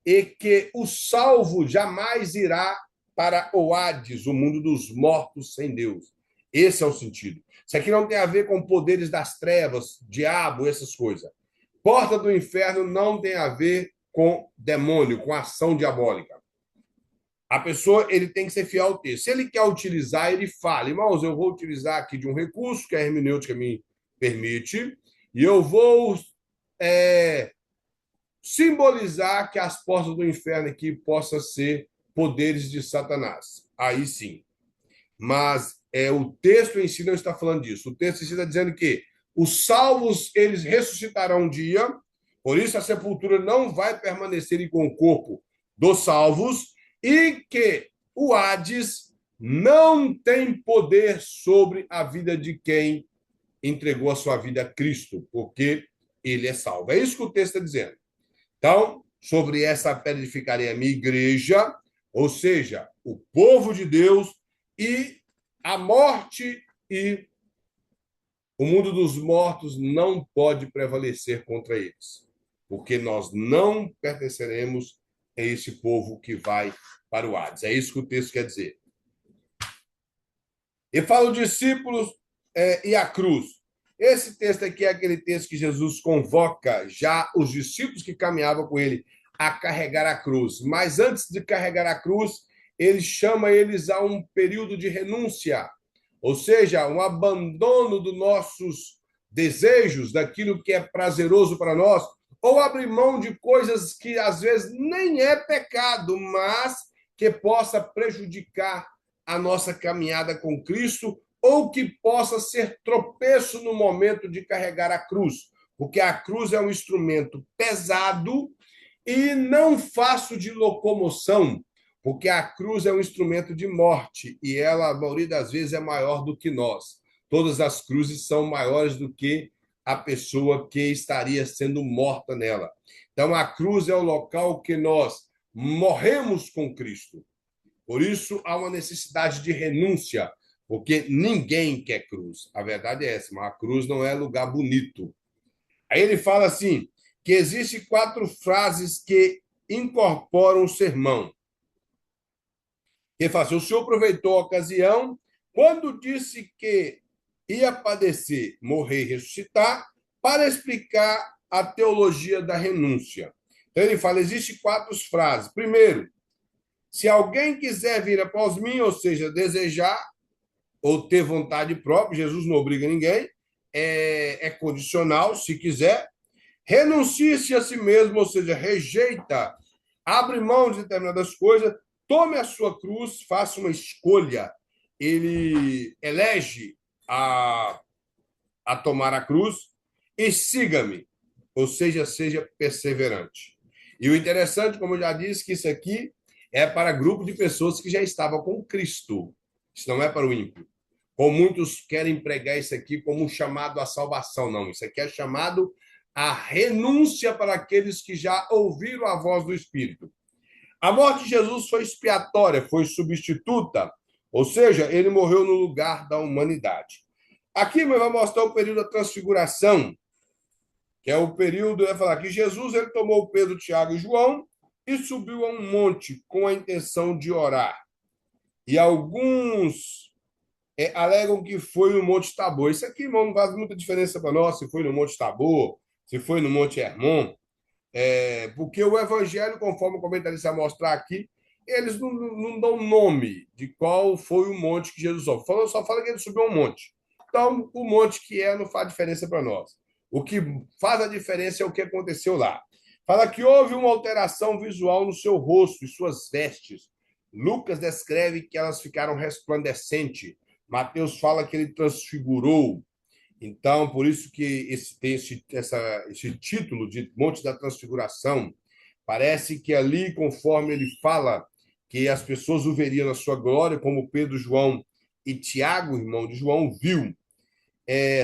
e que o salvo jamais irá para o Hades, o mundo dos mortos sem Deus. Esse é o sentido. Isso aqui não tem a ver com poderes das trevas, diabo, essas coisas. Porta do inferno não tem a ver com demônio, com ação diabólica. A pessoa ele tem que ser fiel ao texto. Se ele quer utilizar, ele fala, irmãos, eu vou utilizar aqui de um recurso que a hermenêutica me permite, e eu vou simbolizar que as portas do inferno aqui possam ser poderes de Satanás. Aí sim. Mas o texto em si não está falando disso. O texto em si está dizendo que os salvos, eles ressuscitarão um dia, por isso a sepultura não vai permanecer com o corpo dos salvos, e que o Hades não tem poder sobre a vida de quem entregou a sua vida a Cristo, porque ele é salvo. É isso que o texto está dizendo. Então, sobre essa pedra edificarei a minha igreja, ou seja, o povo de Deus, e a morte e o mundo dos mortos não pode prevalecer contra eles, porque nós não pertenceremos a esse povo que vai para o Hades. É isso que o texto quer dizer. E fala os discípulos e a cruz. Esse texto aqui é aquele texto que Jesus convoca já os discípulos que caminhavam com ele a carregar a cruz. Mas antes de carregar a cruz, ele chama eles a um período de renúncia, ou seja, um abandono dos nossos desejos, daquilo que é prazeroso para nós, ou abrir mão de coisas que às vezes nem é pecado, mas que possa prejudicar a nossa caminhada com Cristo, ou que possa ser tropeço no momento de carregar a cruz, porque a cruz é um instrumento pesado e não fácil de locomoção, porque a cruz é um instrumento de morte e ela, a maioria das vezes, é maior do que nós. Todas as cruzes são maiores do que a pessoa que estaria sendo morta nela. Então, a cruz é o local que nós morremos com Cristo. Por isso, há uma necessidade de renúncia, porque ninguém quer cruz. A verdade é essa, mas a cruz não é lugar bonito. Aí ele fala assim, que existem 4 frases que incorporam o sermão. Ele fala assim, o Senhor aproveitou a ocasião quando disse que ia padecer, morrer e ressuscitar, para explicar a teologia da renúncia. Então ele fala, existem 4 frases. Primeiro, se alguém quiser vir após mim, ou seja, desejar ou ter vontade própria, Jesus não obriga ninguém, é condicional, se quiser, renuncie-se a si mesmo, ou seja, rejeita, abre mão de determinadas coisas, tome a sua cruz, faça uma escolha. Ele elege a tomar a cruz e siga-me, ou seja, seja perseverante. E o interessante, como eu já disse, que isso aqui é para grupo de pessoas que já estavam com Cristo. Isso não é para o ímpio. Como muitos querem pregar isso aqui como um chamado à salvação. Não, isso aqui é chamado à renúncia para aqueles que já ouviram a voz do Espírito. A morte de Jesus foi expiatória, foi substituta, ou seja, ele morreu no lugar da humanidade. Aqui vai mostrar o período da transfiguração, que é o período, vai falar que Jesus ele tomou Pedro, Tiago e João e subiu a um monte com a intenção de orar. E alguns alegam que foi no Monte Tabor. Isso aqui, irmão, não faz muita diferença para nós se foi no Monte Tabor, se foi no Monte Hermon, porque o Evangelho, conforme o comentarista vai mostrar aqui, eles não dão nome de qual foi o monte que Jesus subiu. Só fala que ele subiu um monte. Então, o monte que não faz diferença para nós. O que faz a diferença é o que aconteceu lá. Fala que houve uma alteração visual no seu rosto e suas vestes. Lucas descreve que elas ficaram resplandecentes. Mateus fala que ele transfigurou. Então, por isso que tem esse título de Monte da Transfiguração. Parece que ali, conforme ele fala que as pessoas o veriam na sua glória, como Pedro, João e Tiago, irmão de João, viu.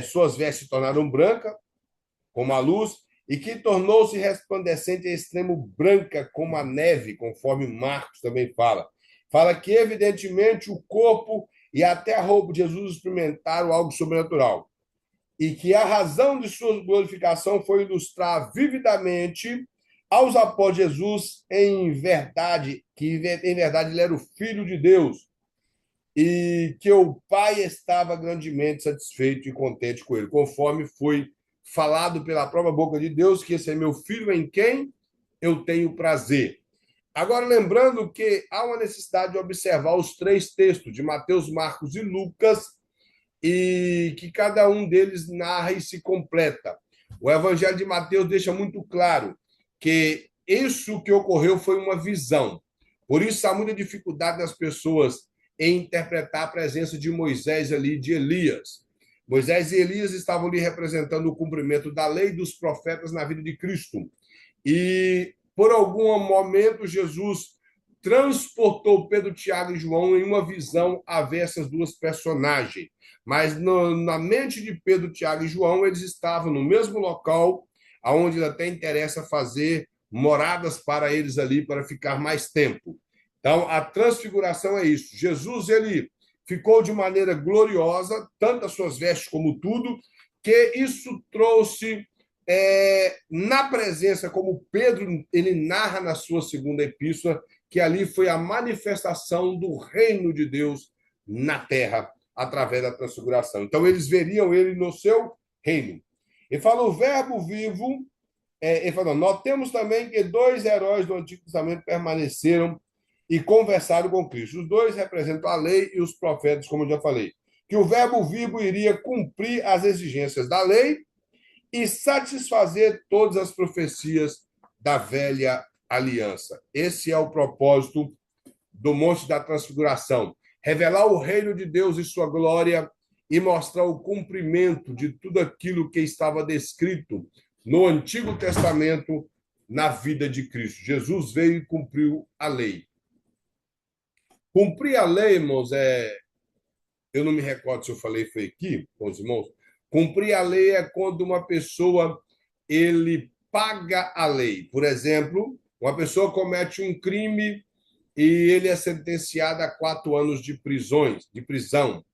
Suas vestes se tornaram brancas, como a luz, e que tornou-se resplandecente a extremo branca como a neve, conforme Marcos também fala. Fala que, evidentemente, o corpo e até a roupa de Jesus experimentaram algo sobrenatural. E que a razão de sua glorificação foi ilustrar vividamente aos apóstolos de Jesus em verdade, que em verdade ele era o Filho de Deus, e que o Pai estava grandemente satisfeito e contente com ele, conforme foi falado pela própria boca de Deus, que esse é meu filho em quem eu tenho prazer. Agora, lembrando que há uma necessidade de observar os três textos, de Mateus, Marcos e Lucas, e que cada um deles narra e se completa. O Evangelho de Mateus deixa muito claro que isso que ocorreu foi uma visão. Por isso, há muita dificuldade das pessoas em interpretar a presença de Moisés ali, de Elias. Moisés e Elias estavam ali representando o cumprimento da lei dos profetas na vida de Cristo. E, por algum momento, Jesus transportou Pedro, Tiago e João em uma visão a ver essas duas personagens. Mas na mente de Pedro, Tiago e João, eles estavam no mesmo local, onde até interessa fazer moradas para eles ali, para ficar mais tempo. Então, a transfiguração é isso. Jesus, ele ficou de maneira gloriosa, tanto as suas vestes como tudo, que isso trouxe na presença, como Pedro ele narra na sua segunda epístola, que ali foi a manifestação do reino de Deus na terra, através da transfiguração. Então, eles veriam ele no seu reino. Ele fala, o verbo vivo, ele fala, nós temos também que dois heróis do Antigo Testamento permaneceram e conversaram com Cristo. Os dois representam a lei e os profetas, como eu já falei. Que o verbo vivo iria cumprir as exigências da lei e satisfazer todas as profecias da velha aliança. Esse é o propósito do Monte da Transfiguração. Revelar o reino de Deus e sua glória e mostrar o cumprimento de tudo aquilo que estava descrito no Antigo Testamento na vida de Cristo. Jesus veio e cumpriu a lei. Cumprir a lei, irmãos, eu não me recordo se eu falei, foi aqui com os irmãos. Cumprir a lei é quando uma pessoa ele paga a lei. Por exemplo, uma pessoa comete um crime e ele é sentenciado a 4 anos de prisão.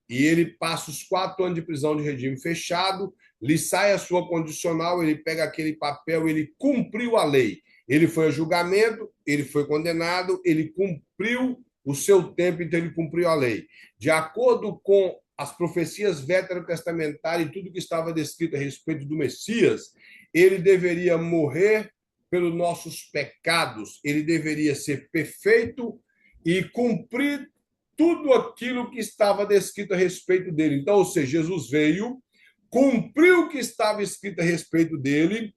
E ele passa os 4 anos de prisão de regime fechado, lhe sai a sua condicional, ele pega aquele papel, ele cumpriu a lei. Ele foi a julgamento, ele foi condenado, ele cumpriu o seu tempo, então ele cumpriu a lei. De acordo com as profecias veterotestamentárias e tudo que estava descrito a respeito do Messias, ele deveria morrer pelos nossos pecados, ele deveria ser perfeito e cumprir tudo aquilo que estava descrito a respeito dele. Então, ou seja, Jesus veio, cumpriu o que estava escrito a respeito dele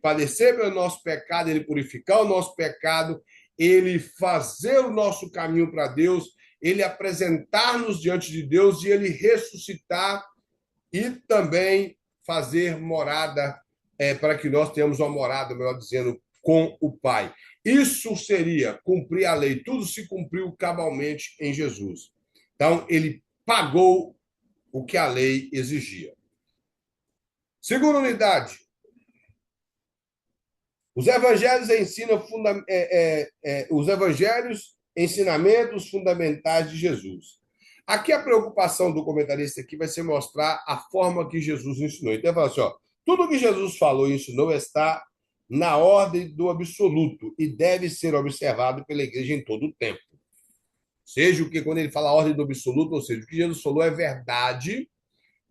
padecer pelo nosso pecado, ele purificar o nosso pecado, ele fazer o nosso caminho para Deus, ele apresentar-nos diante de Deus e ele ressuscitar e também fazer morada para que nós tenhamos uma morada, melhor dizendo, com o Pai. Isso seria cumprir a lei. Tudo se cumpriu cabalmente em Jesus. Então, ele pagou o que a lei exigia. Segunda unidade. Os evangelhos ensinam os evangelhos, ensinamentos fundamentais de Jesus. Aqui a preocupação do comentarista aqui vai ser mostrar a forma que Jesus ensinou. Então, ele fala assim, tudo que Jesus falou e ensinou está na ordem do absoluto e deve ser observado pela igreja em todo o tempo. Seja o que, quando ele fala a ordem do absoluto, ou seja, o que Jesus falou é verdade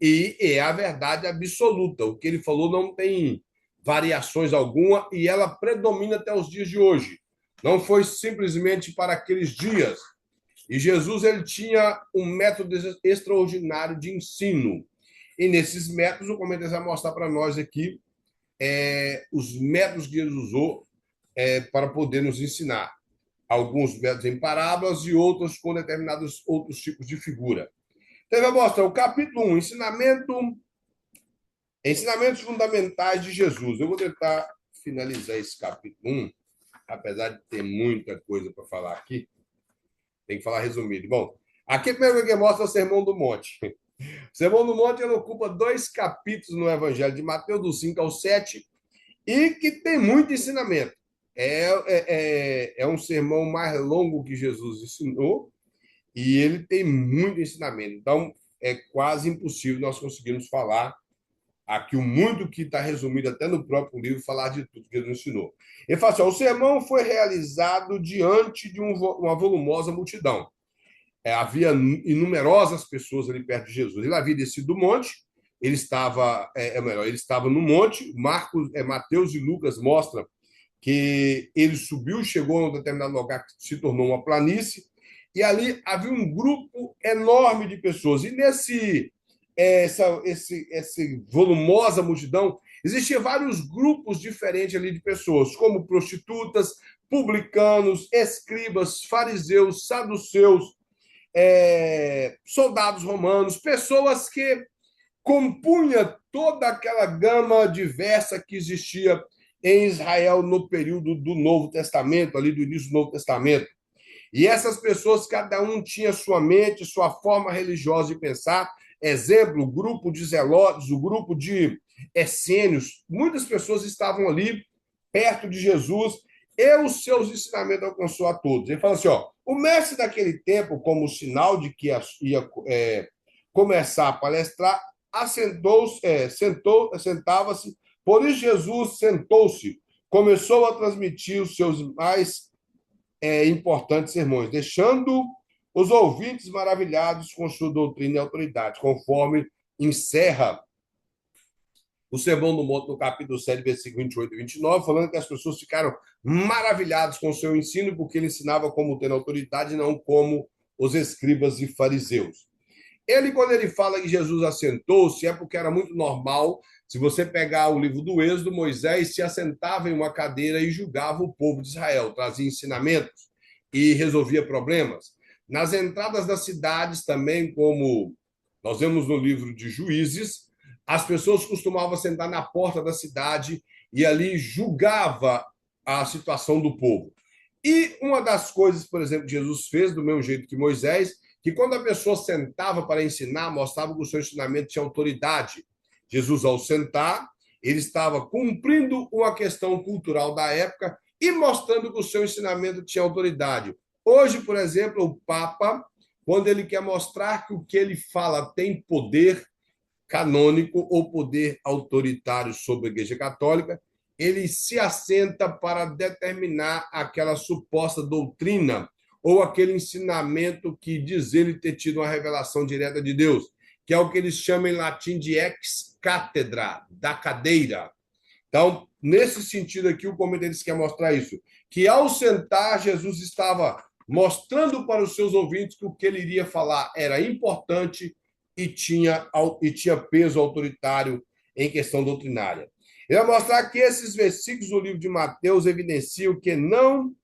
e é a verdade absoluta. O que ele falou não tem variações alguma e ela predomina até os dias de hoje. Não foi simplesmente para aqueles dias. E Jesus ele tinha um método extraordinário de ensino. E nesses métodos, o comentarista vai mostrar para nós aqui os métodos que Jesus usou para poder nos ensinar. Alguns métodos em parábolas e outros com determinados outros tipos de figura. Então, ele vai mostrar o capítulo 1, ensinamentos fundamentais de Jesus. Eu vou tentar finalizar esse capítulo 1, apesar de ter muita coisa para falar aqui. Tem que falar resumido. Bom, aqui primeiro que mostra o Sermão do Monte. O Sermão do Monte ele ocupa 2 capítulos no Evangelho de Mateus, do 5 ao 7, e que tem muito ensinamento. É um sermão mais longo que Jesus ensinou, e ele tem muito ensinamento. Então, é quase impossível nós conseguirmos falar aqui o muito que está resumido até no próprio livro, falar de tudo que ele ensinou. Ele fala assim, o sermão foi realizado diante de uma volumosa multidão. Havia inumerosas pessoas ali perto de Jesus. Ele havia descido do monte, ele estava no monte. Mateus e Lucas mostram que ele subiu, chegou a um determinado lugar que se tornou uma planície, e ali havia um grupo enorme de pessoas. E esse volumosa multidão, existiam vários grupos diferentes ali de pessoas, como prostitutas, publicanos, escribas, fariseus, saduceus, soldados romanos, pessoas que compunha toda aquela gama diversa que existia em Israel no período do Novo Testamento, ali do início do Novo Testamento. E essas pessoas, cada um tinha sua mente, sua forma religiosa de pensar. Exemplo, o grupo de zelotes, o grupo de essênios. Muitas pessoas estavam ali perto de Jesus e os seus ensinamentos alcançou a todos. Ele fala assim, o mestre daquele tempo, como sinal de que ia começar a palestrar, sentava-se, por isso Jesus sentou-se, começou a transmitir os seus mais importantes sermões, deixando os ouvintes maravilhados com sua doutrina e autoridade, conforme encerra o Sermão do Monte, no capítulo 7, versículo 28 e 29, falando que as pessoas ficaram maravilhadas com o seu ensino, porque ele ensinava como tendo autoridade, não como os escribas e fariseus. Quando ele fala que Jesus assentou-se, é porque era muito normal. Se você pegar o livro do Êxodo, Moisés se assentava em uma cadeira e julgava o povo de Israel, trazia ensinamentos e resolvia problemas. Nas entradas das cidades também, como nós vemos no livro de Juízes, as pessoas costumavam sentar na porta da cidade e ali julgava a situação do povo. E uma das coisas, por exemplo, que Jesus fez, do mesmo jeito que Moisés, que quando a pessoa sentava para ensinar, mostrava que o seu ensinamento tinha autoridade. Jesus, ao sentar, ele estava cumprindo uma questão cultural da época e mostrando que o seu ensinamento tinha autoridade. Hoje, por exemplo, o Papa, quando ele quer mostrar que o que ele fala tem poder canônico ou poder autoritário sobre a Igreja Católica, ele se assenta para determinar aquela suposta doutrina ou aquele ensinamento que diz ele ter tido uma revelação direta de Deus, que é o que eles chamam em latim de ex cátedra, da cadeira. Então, nesse sentido aqui, o comentarista quer mostrar isso, que ao sentar, Jesus estava mostrando para os seus ouvintes que o que ele iria falar era importante e tinha peso autoritário em questão doutrinária. Ele vai mostrar que esses versículos do livro de Mateus evidenciam que não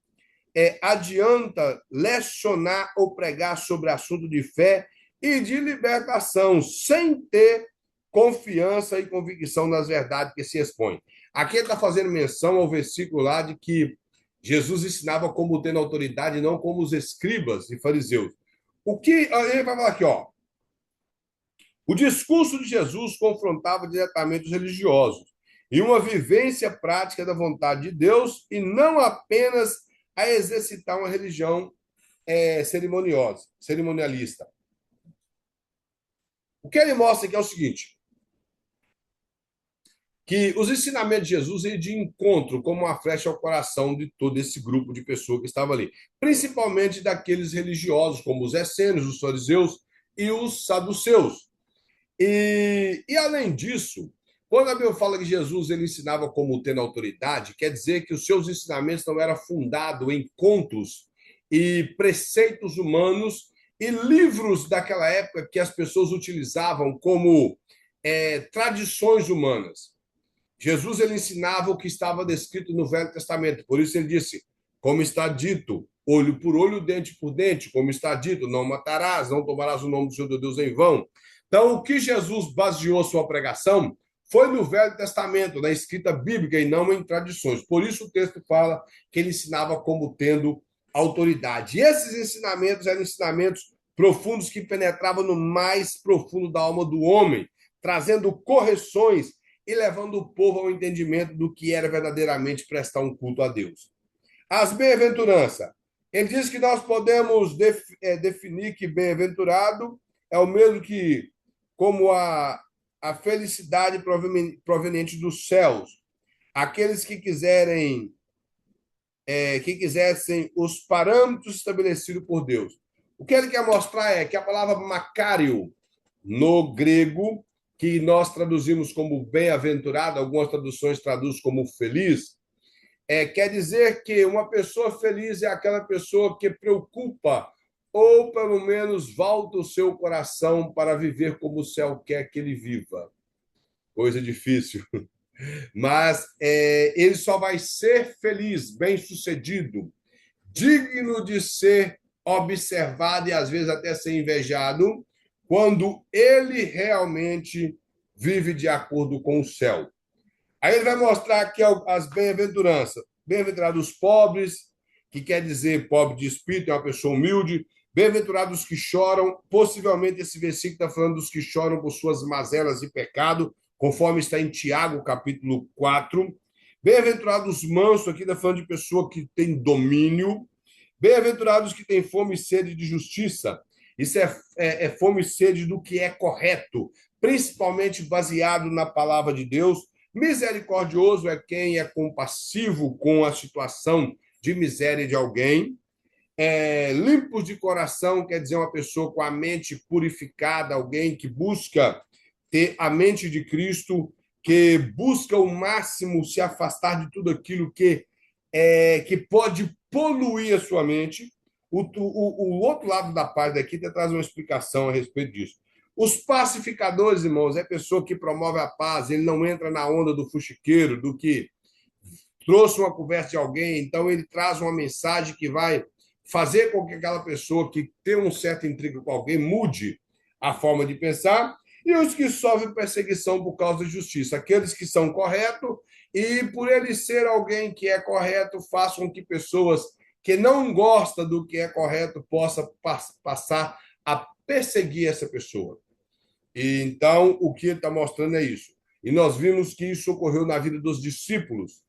adianta lecionar ou pregar sobre assunto de fé e de libertação sem ter confiança e convicção nas verdades que se expõem. Aqui ele está fazendo menção ao versículo lá de que Jesus ensinava como tendo autoridade, não como os escribas e fariseus. O que ele vai falar aqui, o discurso de Jesus confrontava diretamente os religiosos e uma vivência prática da vontade de Deus e não apenas a exercitar uma religião cerimonialista. O que ele mostra aqui é o seguinte, que os ensinamentos de Jesus iam de encontro como uma flecha ao coração de todo esse grupo de pessoas que estava ali, principalmente daqueles religiosos, como os essênios, os fariseus e os saduceus. E além disso, quando a Bíblia fala que Jesus ele ensinava como tendo autoridade, quer dizer que os seus ensinamentos não eram fundados em contos e preceitos humanos e livros daquela época que as pessoas utilizavam como tradições humanas. Jesus ele ensinava o que estava descrito no Velho Testamento. Por isso ele disse, como está dito, olho por olho, dente por dente, como está dito, não matarás, não tomarás o nome do Senhor teu Deus em vão. Então, o que Jesus baseou sua pregação foi no Velho Testamento, na escrita bíblica e não em tradições. Por isso o texto fala que ele ensinava como tendo autoridade. E esses ensinamentos eram ensinamentos profundos que penetravam no mais profundo da alma do homem, trazendo correções e levando o povo ao entendimento do que era verdadeiramente prestar um culto a Deus. As bem-aventuranças. Ele diz que nós podemos definir que bem-aventurado é o mesmo que como a felicidade proveniente dos céus. Aqueles que quisessem os parâmetros estabelecidos por Deus. O que ele quer mostrar é que a palavra Macário, no grego, que nós traduzimos como bem-aventurado, algumas traduções traduzem como feliz, quer dizer que uma pessoa feliz é aquela pessoa que preocupa ou, pelo menos, volta o seu coração para viver como o céu quer que ele viva. Coisa difícil. Mas ele só vai ser feliz, bem-sucedido, digno de ser observado e, às vezes, até ser invejado, quando ele realmente vive de acordo com o céu. Aí ele vai mostrar aqui as bem-aventuranças. Bem-aventurados os pobres, que quer dizer pobre de espírito, é uma pessoa humilde. Bem-aventurados os que choram. Possivelmente esse versículo está falando dos que choram por suas mazelas e pecado, conforme está em Tiago, capítulo 4. Bem-aventurados os mansos, aqui está falando de pessoa que tem domínio. Bem-aventurados que têm fome e sede de justiça. Isso é fome e sede do que é correto, principalmente baseado na palavra de Deus. Misericordioso é quem é compassivo com a situação de miséria de alguém. Limpos de coração quer dizer uma pessoa com a mente purificada, alguém que busca ter a mente de Cristo, que busca ao máximo se afastar de tudo aquilo que pode poluir a sua mente. O outro lado da página aqui traz uma explicação a respeito disso. Os pacificadores, irmãos, é a pessoa que promove a paz, ele não entra na onda do fuxiqueiro, do que trouxe uma conversa de alguém, então ele traz uma mensagem que vai fazer com que aquela pessoa que tem um certo intriga com alguém mude a forma de pensar, e os que sofrem perseguição por causa da justiça, aqueles que são corretos e por ele ser alguém que é correto, façam com que pessoas que não gostam do que é correto possam passar a perseguir essa pessoa. E, então, o que ele está mostrando é isso. E nós vimos que isso ocorreu na vida dos discípulos.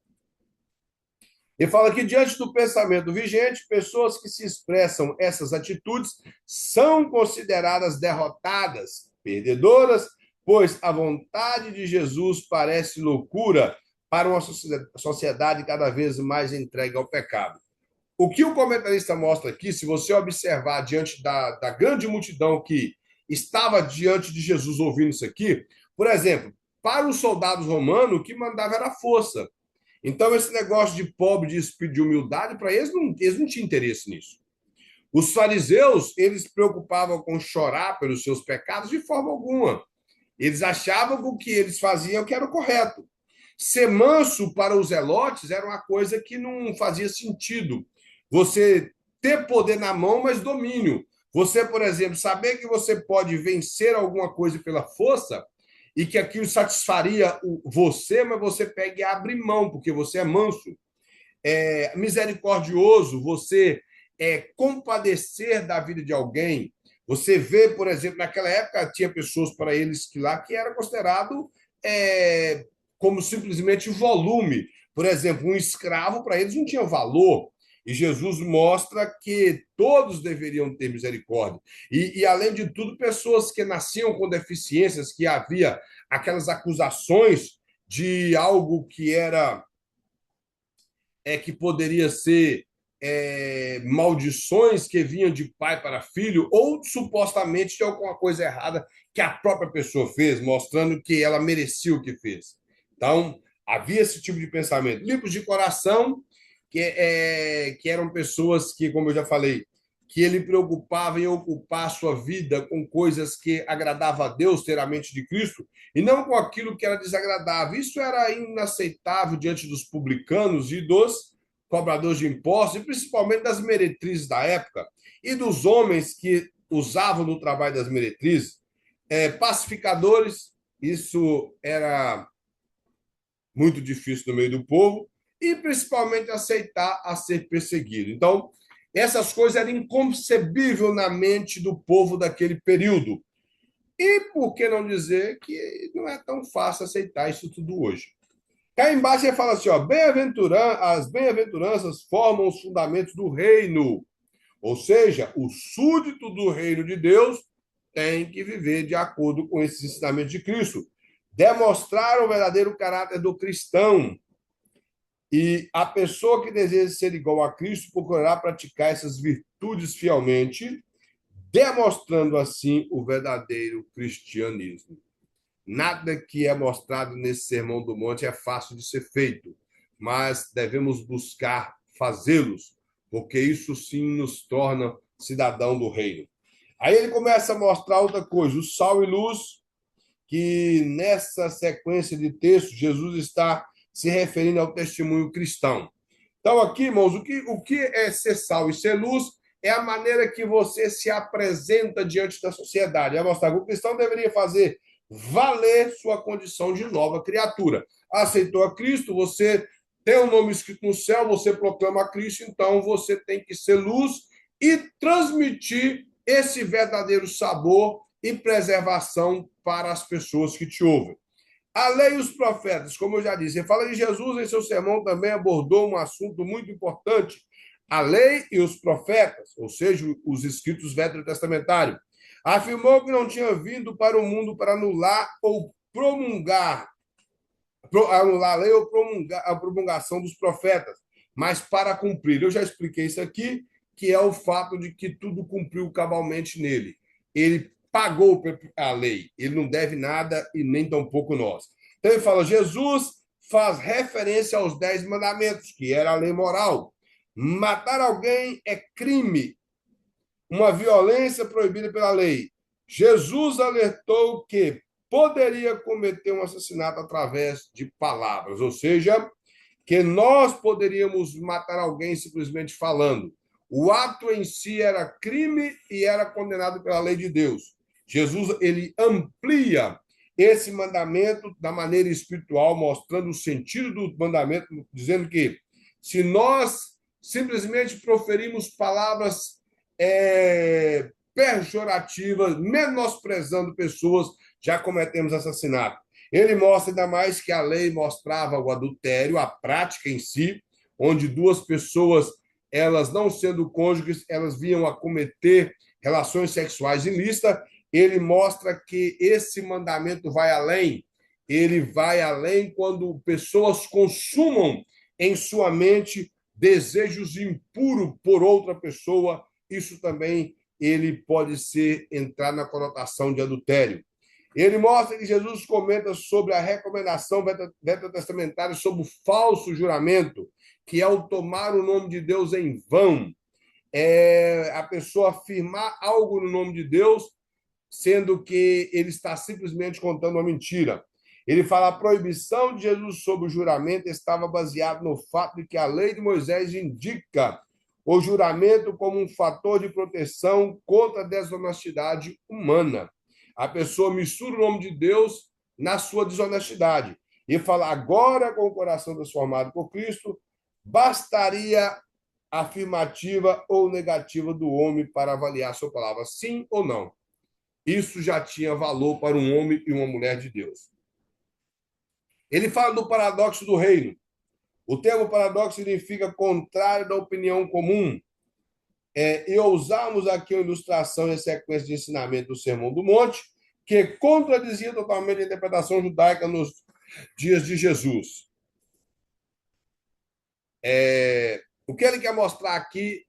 Ele fala que, diante do pensamento vigente, pessoas que se expressam essas atitudes são consideradas derrotadas, perdedoras, pois a vontade de Jesus parece loucura para uma sociedade cada vez mais entregue ao pecado. O que o comentarista mostra aqui, se você observar diante da grande multidão que estava diante de Jesus ouvindo isso aqui, por exemplo, para os soldados romanos, o que mandava era a força. Então, esse negócio de pobre, de espírito de humildade, para eles não tinham interesse nisso. Os fariseus, eles se preocupavam com chorar pelos seus pecados de forma alguma. Eles achavam que o que eles faziam que era o correto. Ser manso para os zelotes era uma coisa que não fazia sentido. Você ter poder na mão, mas domínio. Você, por exemplo, saber que você pode vencer alguma coisa pela força e que aquilo satisfaria você, mas você pega e abre mão, porque você é manso. Misericordioso, você compadecer da vida de alguém. Você vê, por exemplo, naquela época tinha pessoas para eles que lá que era considerado como simplesmente volume. Por exemplo, um escravo para eles não tinha valor. E Jesus mostra que todos deveriam ter misericórdia. E, além de tudo, pessoas que nasciam com deficiências, que havia aquelas acusações de algo que era que poderia ser maldições que vinham de pai para filho, ou supostamente de alguma coisa errada que a própria pessoa fez, mostrando que ela merecia o que fez. Então, havia esse tipo de pensamento. Limpos de coração, que eram pessoas que, como eu já falei, que ele preocupava em ocupar sua vida com coisas que agradavam a Deus, ter a mente de Cristo, e não com aquilo que era desagradável. Isso era inaceitável diante dos publicanos e dos cobradores de impostos, e principalmente das meretrizes da época, e dos homens que usavam no trabalho das meretrizes, pacificadores, isso era muito difícil no meio do povo, e principalmente aceitar a ser perseguido. Então, essas coisas eram inconcebíveis na mente do povo daquele período. E por que não dizer que não é tão fácil aceitar isso tudo hoje? Cá embaixo ele fala assim, ó, as bem-aventuranças formam os fundamentos do reino. Ou seja, o súdito do reino de Deus tem que viver de acordo com esses ensinamentos de Cristo. Demonstrar o verdadeiro caráter do cristão. E a pessoa que deseja ser igual a Cristo procurará praticar essas virtudes fielmente, demonstrando assim o verdadeiro cristianismo. Nada que é mostrado nesse Sermão do Monte é fácil de ser feito, mas devemos buscar fazê-los, porque isso sim nos torna cidadão do reino. Aí ele começa a mostrar outra coisa, o sal e luz, que nessa sequência de textos, Jesus está se referindo ao testemunho cristão. Então, aqui, irmãos, o que é ser sal e ser luz é a maneira que você se apresenta diante da sociedade. É mostrar que o cristão deveria fazer valer sua condição de nova criatura. Aceitou a Cristo, você tem o nome escrito no céu, você proclama a Cristo, então você tem que ser luz e transmitir esse verdadeiro sabor e preservação para as pessoas que te ouvem. A lei e os profetas, como eu já disse, ele fala de Jesus em seu sermão também abordou um assunto muito importante, a lei e os profetas, ou seja, os escritos veterotestamentários. Afirmou que não tinha vindo para o mundo para anular a lei ou promulgar a promulgação dos profetas, mas para cumprir. Eu já expliquei isso aqui, que é o fato de que tudo cumpriu cabalmente nele. Ele pagou a lei, ele não deve nada e nem tampouco nós. Então ele fala, Jesus faz referência aos 10 mandamentos, que era a lei moral. Matar alguém é crime, uma violência proibida pela lei. Jesus alertou que poderia cometer um assassinato através de palavras, ou seja, que nós poderíamos matar alguém simplesmente falando. O ato em si era crime e era condenado pela lei de Deus. Jesus, ele amplia esse mandamento da maneira espiritual, mostrando o sentido do mandamento, dizendo que se nós simplesmente proferimos palavras pejorativas, menosprezando pessoas, já cometemos assassinato. Ele mostra ainda mais que a lei mostrava o adultério, a prática em si, onde duas pessoas, elas não sendo cônjuges, elas vinham a cometer relações sexuais ilícitas. Ele mostra que esse mandamento vai além. Ele vai além quando pessoas consumam em sua mente desejos impuros por outra pessoa. Isso também ele pode entrar na conotação de adultério. Ele mostra que Jesus comenta sobre a recomendação veterotestamentária sobre o falso juramento, que é o tomar o nome de Deus em vão. A pessoa afirmar algo no nome de Deus, sendo que ele está simplesmente contando uma mentira. Ele fala a proibição de Jesus sobre o juramento estava baseada no fato de que a lei de Moisés indica o juramento como um fator de proteção contra a desonestidade humana. A pessoa mistura o nome de Deus na sua desonestidade. E fala, agora com o coração transformado por Cristo, bastaria afirmativa ou negativa do homem para avaliar sua palavra, sim ou não. Isso já tinha valor para um homem e uma mulher de Deus. Ele fala do paradoxo do reino. O termo paradoxo significa contrário da opinião comum. E usamos aqui uma ilustração em sequência de ensinamento do Sermão do Monte, que contradizia totalmente a interpretação judaica nos dias de Jesus. O que ele quer mostrar aqui,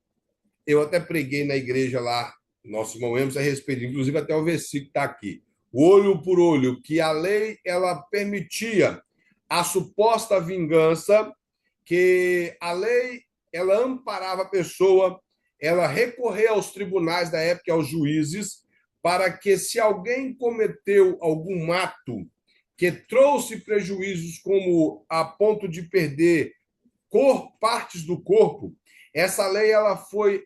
eu até preguei na igreja lá, nosso irmão Emerson, a respeito, inclusive até o versículo está aqui. O olho por olho, que a lei ela permitia a suposta vingança, que a lei ela amparava a pessoa ela recorrer aos tribunais da época, aos juízes, para que, se alguém cometeu algum ato que trouxe prejuízos, como a ponto de perder partes do corpo, essa lei ela foi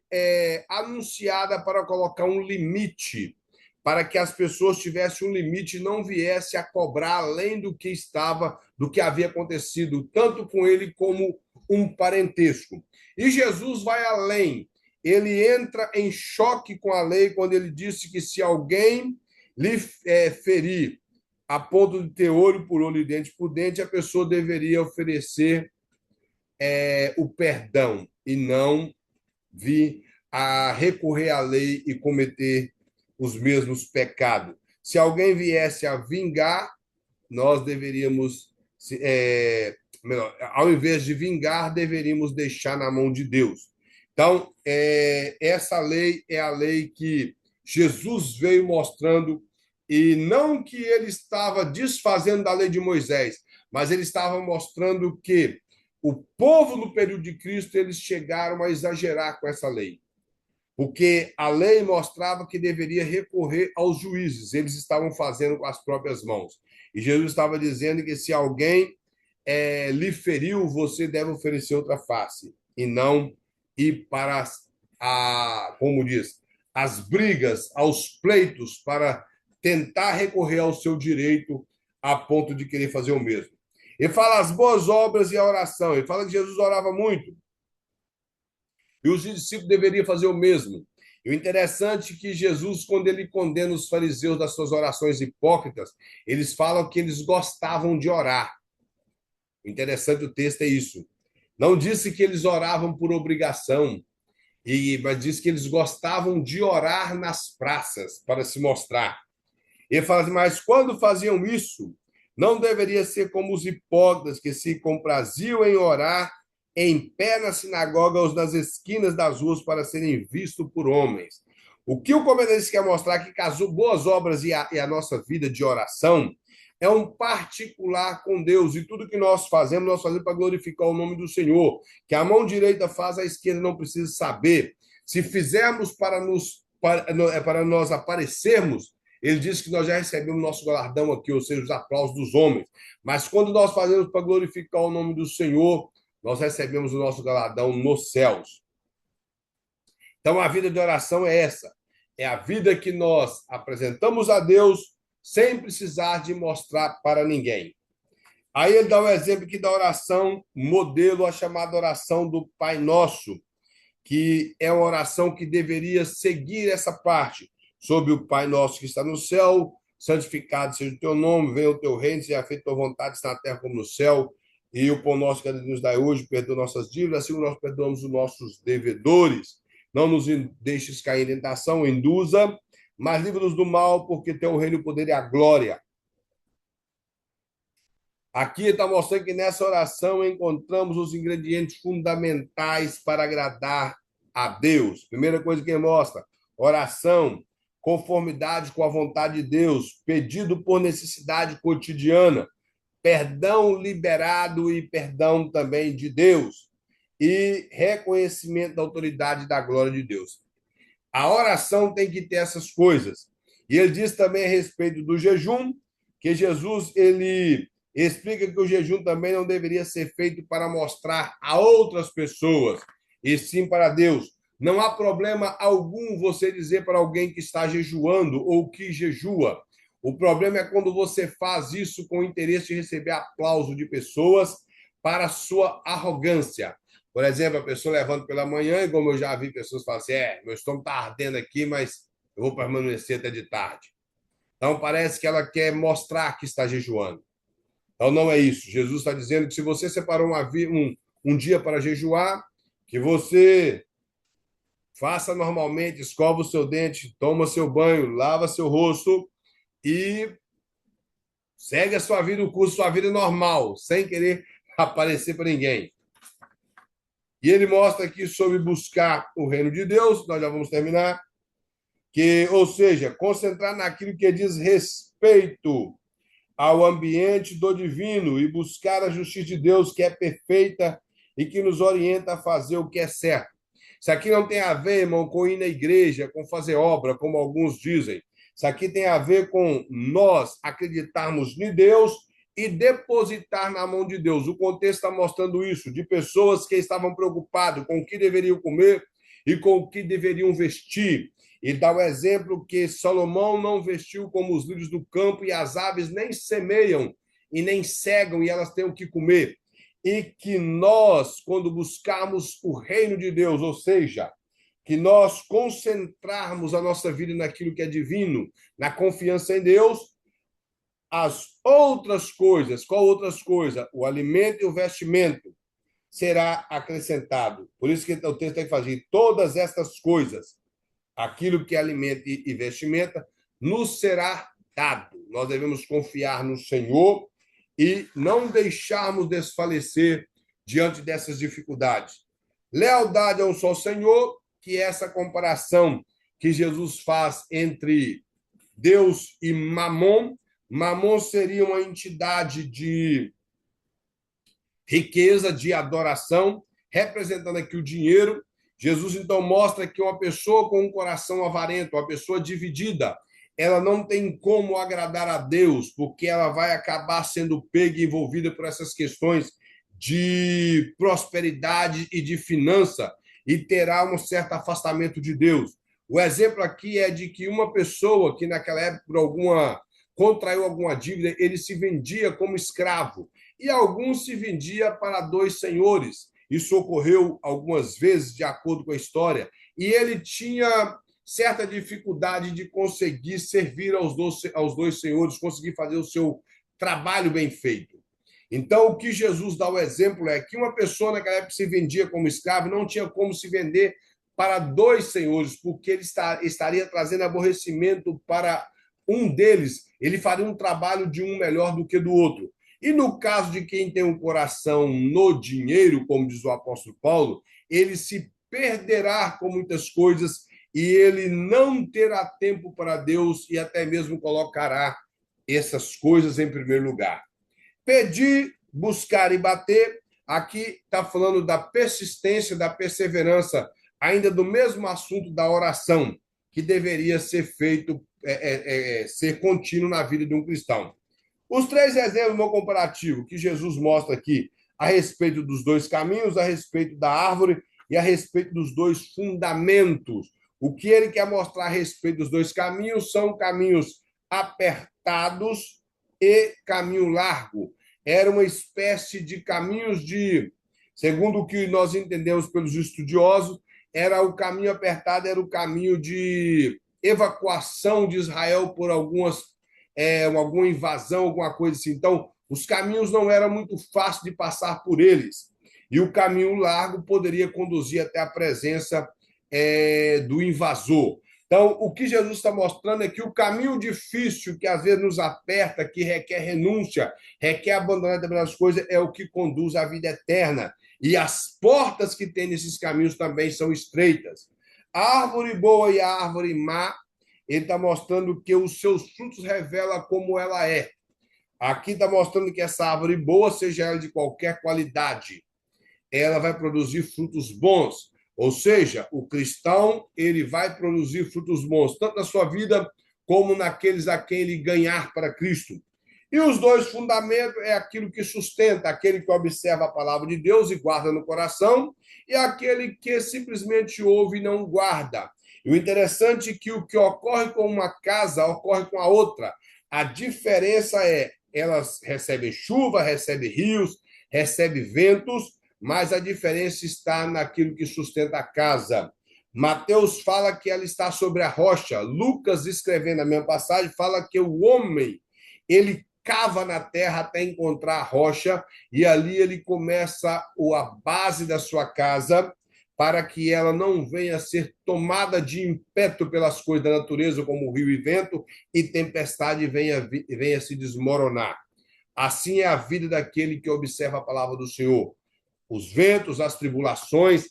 anunciada para colocar um limite, para que as pessoas tivessem um limite e não viesse a cobrar além do que estava, do que havia acontecido, tanto com ele como um parentesco. E Jesus vai além. Ele entra em choque com a lei quando ele disse que, se alguém lhe ferir a ponto de ter olho por olho e dente por dente, a pessoa deveria oferecer o perdão e não vir a recorrer à lei e cometer os mesmos pecados. Se alguém viesse a vingar, nós deveríamos, melhor, ao invés de vingar, deveríamos deixar na mão de Deus. Então, essa lei é a lei que Jesus veio mostrando, e não que ele estava desfazendo da lei de Moisés, mas ele estava mostrando que o povo, no período de Cristo, eles chegaram a exagerar com essa lei, porque a lei mostrava que deveria recorrer aos juízes, eles estavam fazendo com as próprias mãos. E Jesus estava dizendo que, se alguém lhe feriu, você deve oferecer outra face, e não ir para como diz, as brigas, aos pleitos, para tentar recorrer ao seu direito a ponto de querer fazer o mesmo. Ele fala as boas obras e a oração. Ele fala que Jesus orava muito. E os discípulos deveriam fazer o mesmo. E o interessante é que Jesus, quando ele condena os fariseus das suas orações hipócritas, eles falam que eles gostavam de orar. O interessante do texto é isso. Não disse que eles oravam por obrigação, mas disse que eles gostavam de orar nas praças para se mostrar. Ele fala assim, mas quando faziam isso, não deveria ser como os hipócritas, que se compraziam em orar em pé na sinagoga ou nas esquinas das ruas para serem vistos por homens. O que o comentarista quer mostrar é que as boas obras e a nossa vida de oração é um particular com Deus, e tudo que nós fazemos para glorificar o nome do Senhor. Que a mão direita faz, a esquerda não precisa saber. Se fizermos para nós aparecermos, ele diz que nós já recebemos nosso galardão aqui, ou seja, os aplausos dos homens. Mas quando nós fazemos para glorificar o nome do Senhor, nós recebemos o nosso galardão nos céus. Então, a vida de oração é essa. É a vida que nós apresentamos a Deus sem precisar de mostrar para ninguém. Aí ele dá um exemplo aqui da oração modelo, a chamada oração do Pai Nosso, que é uma oração que deveria seguir essa parte. Sobre o Pai Nosso que está no céu, santificado seja o teu nome, venha o teu reino, seja feita a tua vontade, na terra como no céu. E o pão nosso que nos dá hoje, perdoa nossas dívidas, assim como nós perdoamos os nossos devedores. Não nos deixes cair em tentação, induza, mas livra-nos do mal, porque teu o reino, o poder e a glória. Aqui está mostrando que nessa oração encontramos os ingredientes fundamentais para agradar a Deus. Primeira coisa que ele mostra, oração, conformidade com a vontade de Deus, pedido por necessidade cotidiana, perdão liberado e perdão também de Deus, e reconhecimento da autoridade e da glória de Deus. A oração tem que ter essas coisas. E ele diz também a respeito do jejum, que Jesus ele explica que o jejum também não deveria ser feito para mostrar a outras pessoas, e sim para Deus. Não há problema algum você dizer para alguém que está jejuando ou que jejua. O problema é quando você faz isso com o interesse de receber aplauso de pessoas para a sua arrogância. Por exemplo, a pessoa levanta pela manhã, e como eu já vi pessoas falar assim, meu estômago está ardendo aqui, mas eu vou permanecer até de tarde. Então, parece que ela quer mostrar que está jejuando. Então, não é isso. Jesus está dizendo que, se você separou um dia para jejuar, que você faça normalmente, escova o seu dente, toma seu banho, lava seu rosto e segue a sua vida, o curso sua vida normal, sem querer aparecer para ninguém. E ele mostra aqui sobre buscar o reino de Deus, nós já vamos terminar, ou seja, concentrar naquilo que diz respeito ao ambiente do divino e buscar a justiça de Deus, que é perfeita e que nos orienta a fazer o que é certo. Isso aqui não tem a ver, irmão, com ir na igreja, com fazer obra, como alguns dizem. Isso aqui tem a ver com nós acreditarmos em Deus e depositar na mão de Deus. O contexto está mostrando isso, de pessoas que estavam preocupadas com o que deveriam comer e com o que deveriam vestir. E dá o exemplo que Salomão não vestiu como os lírios do campo e as aves nem semeiam e nem cegam e elas têm o que comer. E que nós, quando buscarmos o reino de Deus, ou seja, que nós concentrarmos a nossa vida naquilo que é divino, na confiança em Deus, as outras coisas, qual outras coisas? O alimento e o vestimento será acrescentado. Por isso que o texto tem que fazer todas estas coisas, aquilo que é alimento e vestimenta, nos será dado. Nós devemos confiar no Senhor e não deixarmos desfalecer diante dessas dificuldades. Lealdade ao só Senhor, que é essa comparação que Jesus faz entre Deus e Mamon. Mamon seria uma entidade de riqueza, de adoração, representando aqui o dinheiro. Jesus, então, mostra que uma pessoa com um coração avarento, uma pessoa dividida, ela não tem como agradar a Deus, porque ela vai acabar sendo pega e envolvida por essas questões de prosperidade e de finança, e terá um certo afastamento de Deus. O exemplo aqui é de que uma pessoa que naquela época, por contraiu alguma dívida, ele se vendia como escravo, e alguns se vendia para dois senhores. Isso ocorreu algumas vezes, de acordo com a história, e ele tinha certa dificuldade de conseguir servir aos dois senhores, conseguir fazer o seu trabalho bem feito. Então, o que Jesus dá o exemplo é que uma pessoa naquela época se vendia como escravo, não tinha como se vender para dois senhores, porque ele estaria trazendo aborrecimento para um deles, ele faria um trabalho de um melhor do que do outro. E no caso de quem tem um coração no dinheiro, como diz o apóstolo Paulo, ele se perderá com muitas coisas e ele não terá tempo para Deus e até mesmo colocará essas coisas em primeiro lugar. Pedir, buscar e bater, aqui está falando da persistência, da perseverança, ainda do mesmo assunto da oração, que deveria ser feito, ser contínuo na vida de um cristão. Os três exemplos no comparativo que Jesus mostra aqui a respeito dos dois caminhos, a respeito da árvore e a respeito dos dois fundamentos. O que ele quer mostrar a respeito dos dois caminhos são caminhos apertados e caminho largo. Era uma espécie de caminhos de, segundo o que nós entendemos pelos estudiosos, era o caminho apertado, era o caminho de evacuação de Israel por alguma invasão, alguma coisa assim. Então, os caminhos não eram muito fáceis de passar por eles. E o caminho largo poderia conduzir até a presença do invasor. Então, o que Jesus está mostrando é que o caminho difícil, que às vezes nos aperta, que requer renúncia, requer abandonar determinadas coisas, é o que conduz à vida eterna. E as portas que tem nesses caminhos também são estreitas. A árvore boa e a árvore má, ele está mostrando que os seus frutos revelam como ela é. Aqui está mostrando que essa árvore boa, seja ela de qualquer qualidade, ela vai produzir frutos bons. Ou seja, o cristão ele vai produzir frutos bons, tanto na sua vida como naqueles a quem ele ganhar para Cristo. E os dois fundamentos é aquilo que sustenta, aquele que observa a palavra de Deus e guarda no coração, e aquele que simplesmente ouve e não guarda. E o interessante é que o que ocorre com uma casa ocorre com a outra. A diferença é, elas recebem chuva, recebem rios, recebem ventos, mas a diferença está naquilo que sustenta a casa. Mateus fala que ela está sobre a rocha. Lucas, escrevendo a mesma passagem, fala que o homem, ele cava na terra até encontrar a rocha, e ali ele começa a base da sua casa, para que ela não venha a ser tomada de impeto pelas coisas da natureza, como o rio e vento, e tempestade venha se desmoronar. Assim é a vida daquele que observa a palavra do Senhor. Os ventos, as tribulações,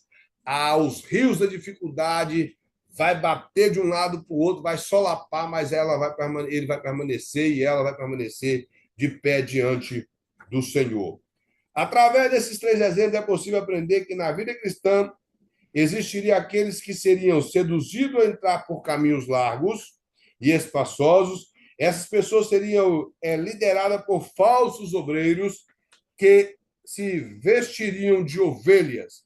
os rios da dificuldade, vai bater de um lado para o outro, vai solapar, mas ele vai permanecer e ela vai permanecer de pé diante do Senhor. Através desses três exemplos, é possível aprender que na vida cristã Existiriam aqueles que seriam seduzidos a entrar por caminhos largos e espaçosos. Essas pessoas seriam lideradas por falsos obreiros que se vestiriam de ovelhas.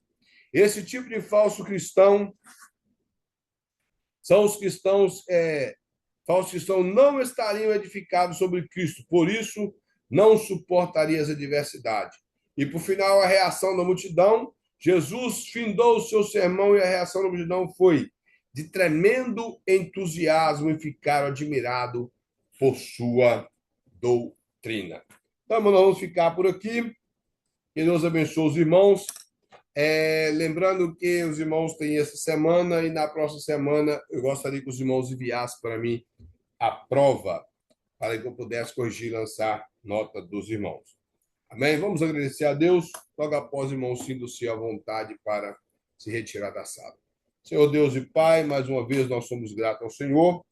Esse tipo de falso cristão são os cristãos, falsos cristãos não estariam edificados sobre Cristo, por isso não suportaria as adversidades. E, por final, a reação da multidão. Jesus findou o seu sermão e a reação da multidão foi de tremendo entusiasmo e ficaram admirados por sua doutrina. Então, nós vamos ficar por aqui. Que Deus abençoe os irmãos. Lembrando que os irmãos têm essa semana e na próxima semana eu gostaria que os irmãos enviassem para mim a prova para que eu pudesse corrigir e lançar nota dos irmãos. Amém? Vamos agradecer a Deus. Logo após, irmãos, sintam-se à vontade para se retirar da sala. Senhor Deus e Pai, mais uma vez nós somos gratos ao Senhor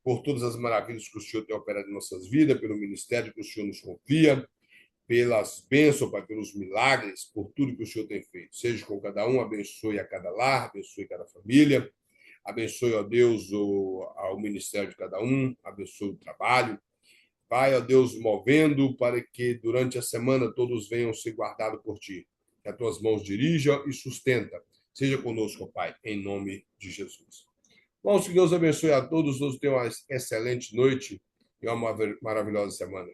por todas as maravilhas que o Senhor tem operado em nossas vidas, pelo ministério que o Senhor nos confia, pelas bênçãos, Pai, pelos milagres, por tudo que o Senhor tem feito. Seja com cada um, abençoe a cada lar, abençoe cada família, abençoe, ó Deus, ao ministério de cada um, abençoe o trabalho. Pai, ó Deus, movendo para que durante a semana todos venham ser guardados por Ti. Que as Tuas mãos dirijam e sustenta. Seja conosco, Pai, em nome de Jesus. Bom, que Deus abençoe a todos tenham uma excelente noite e uma maravilhosa semana.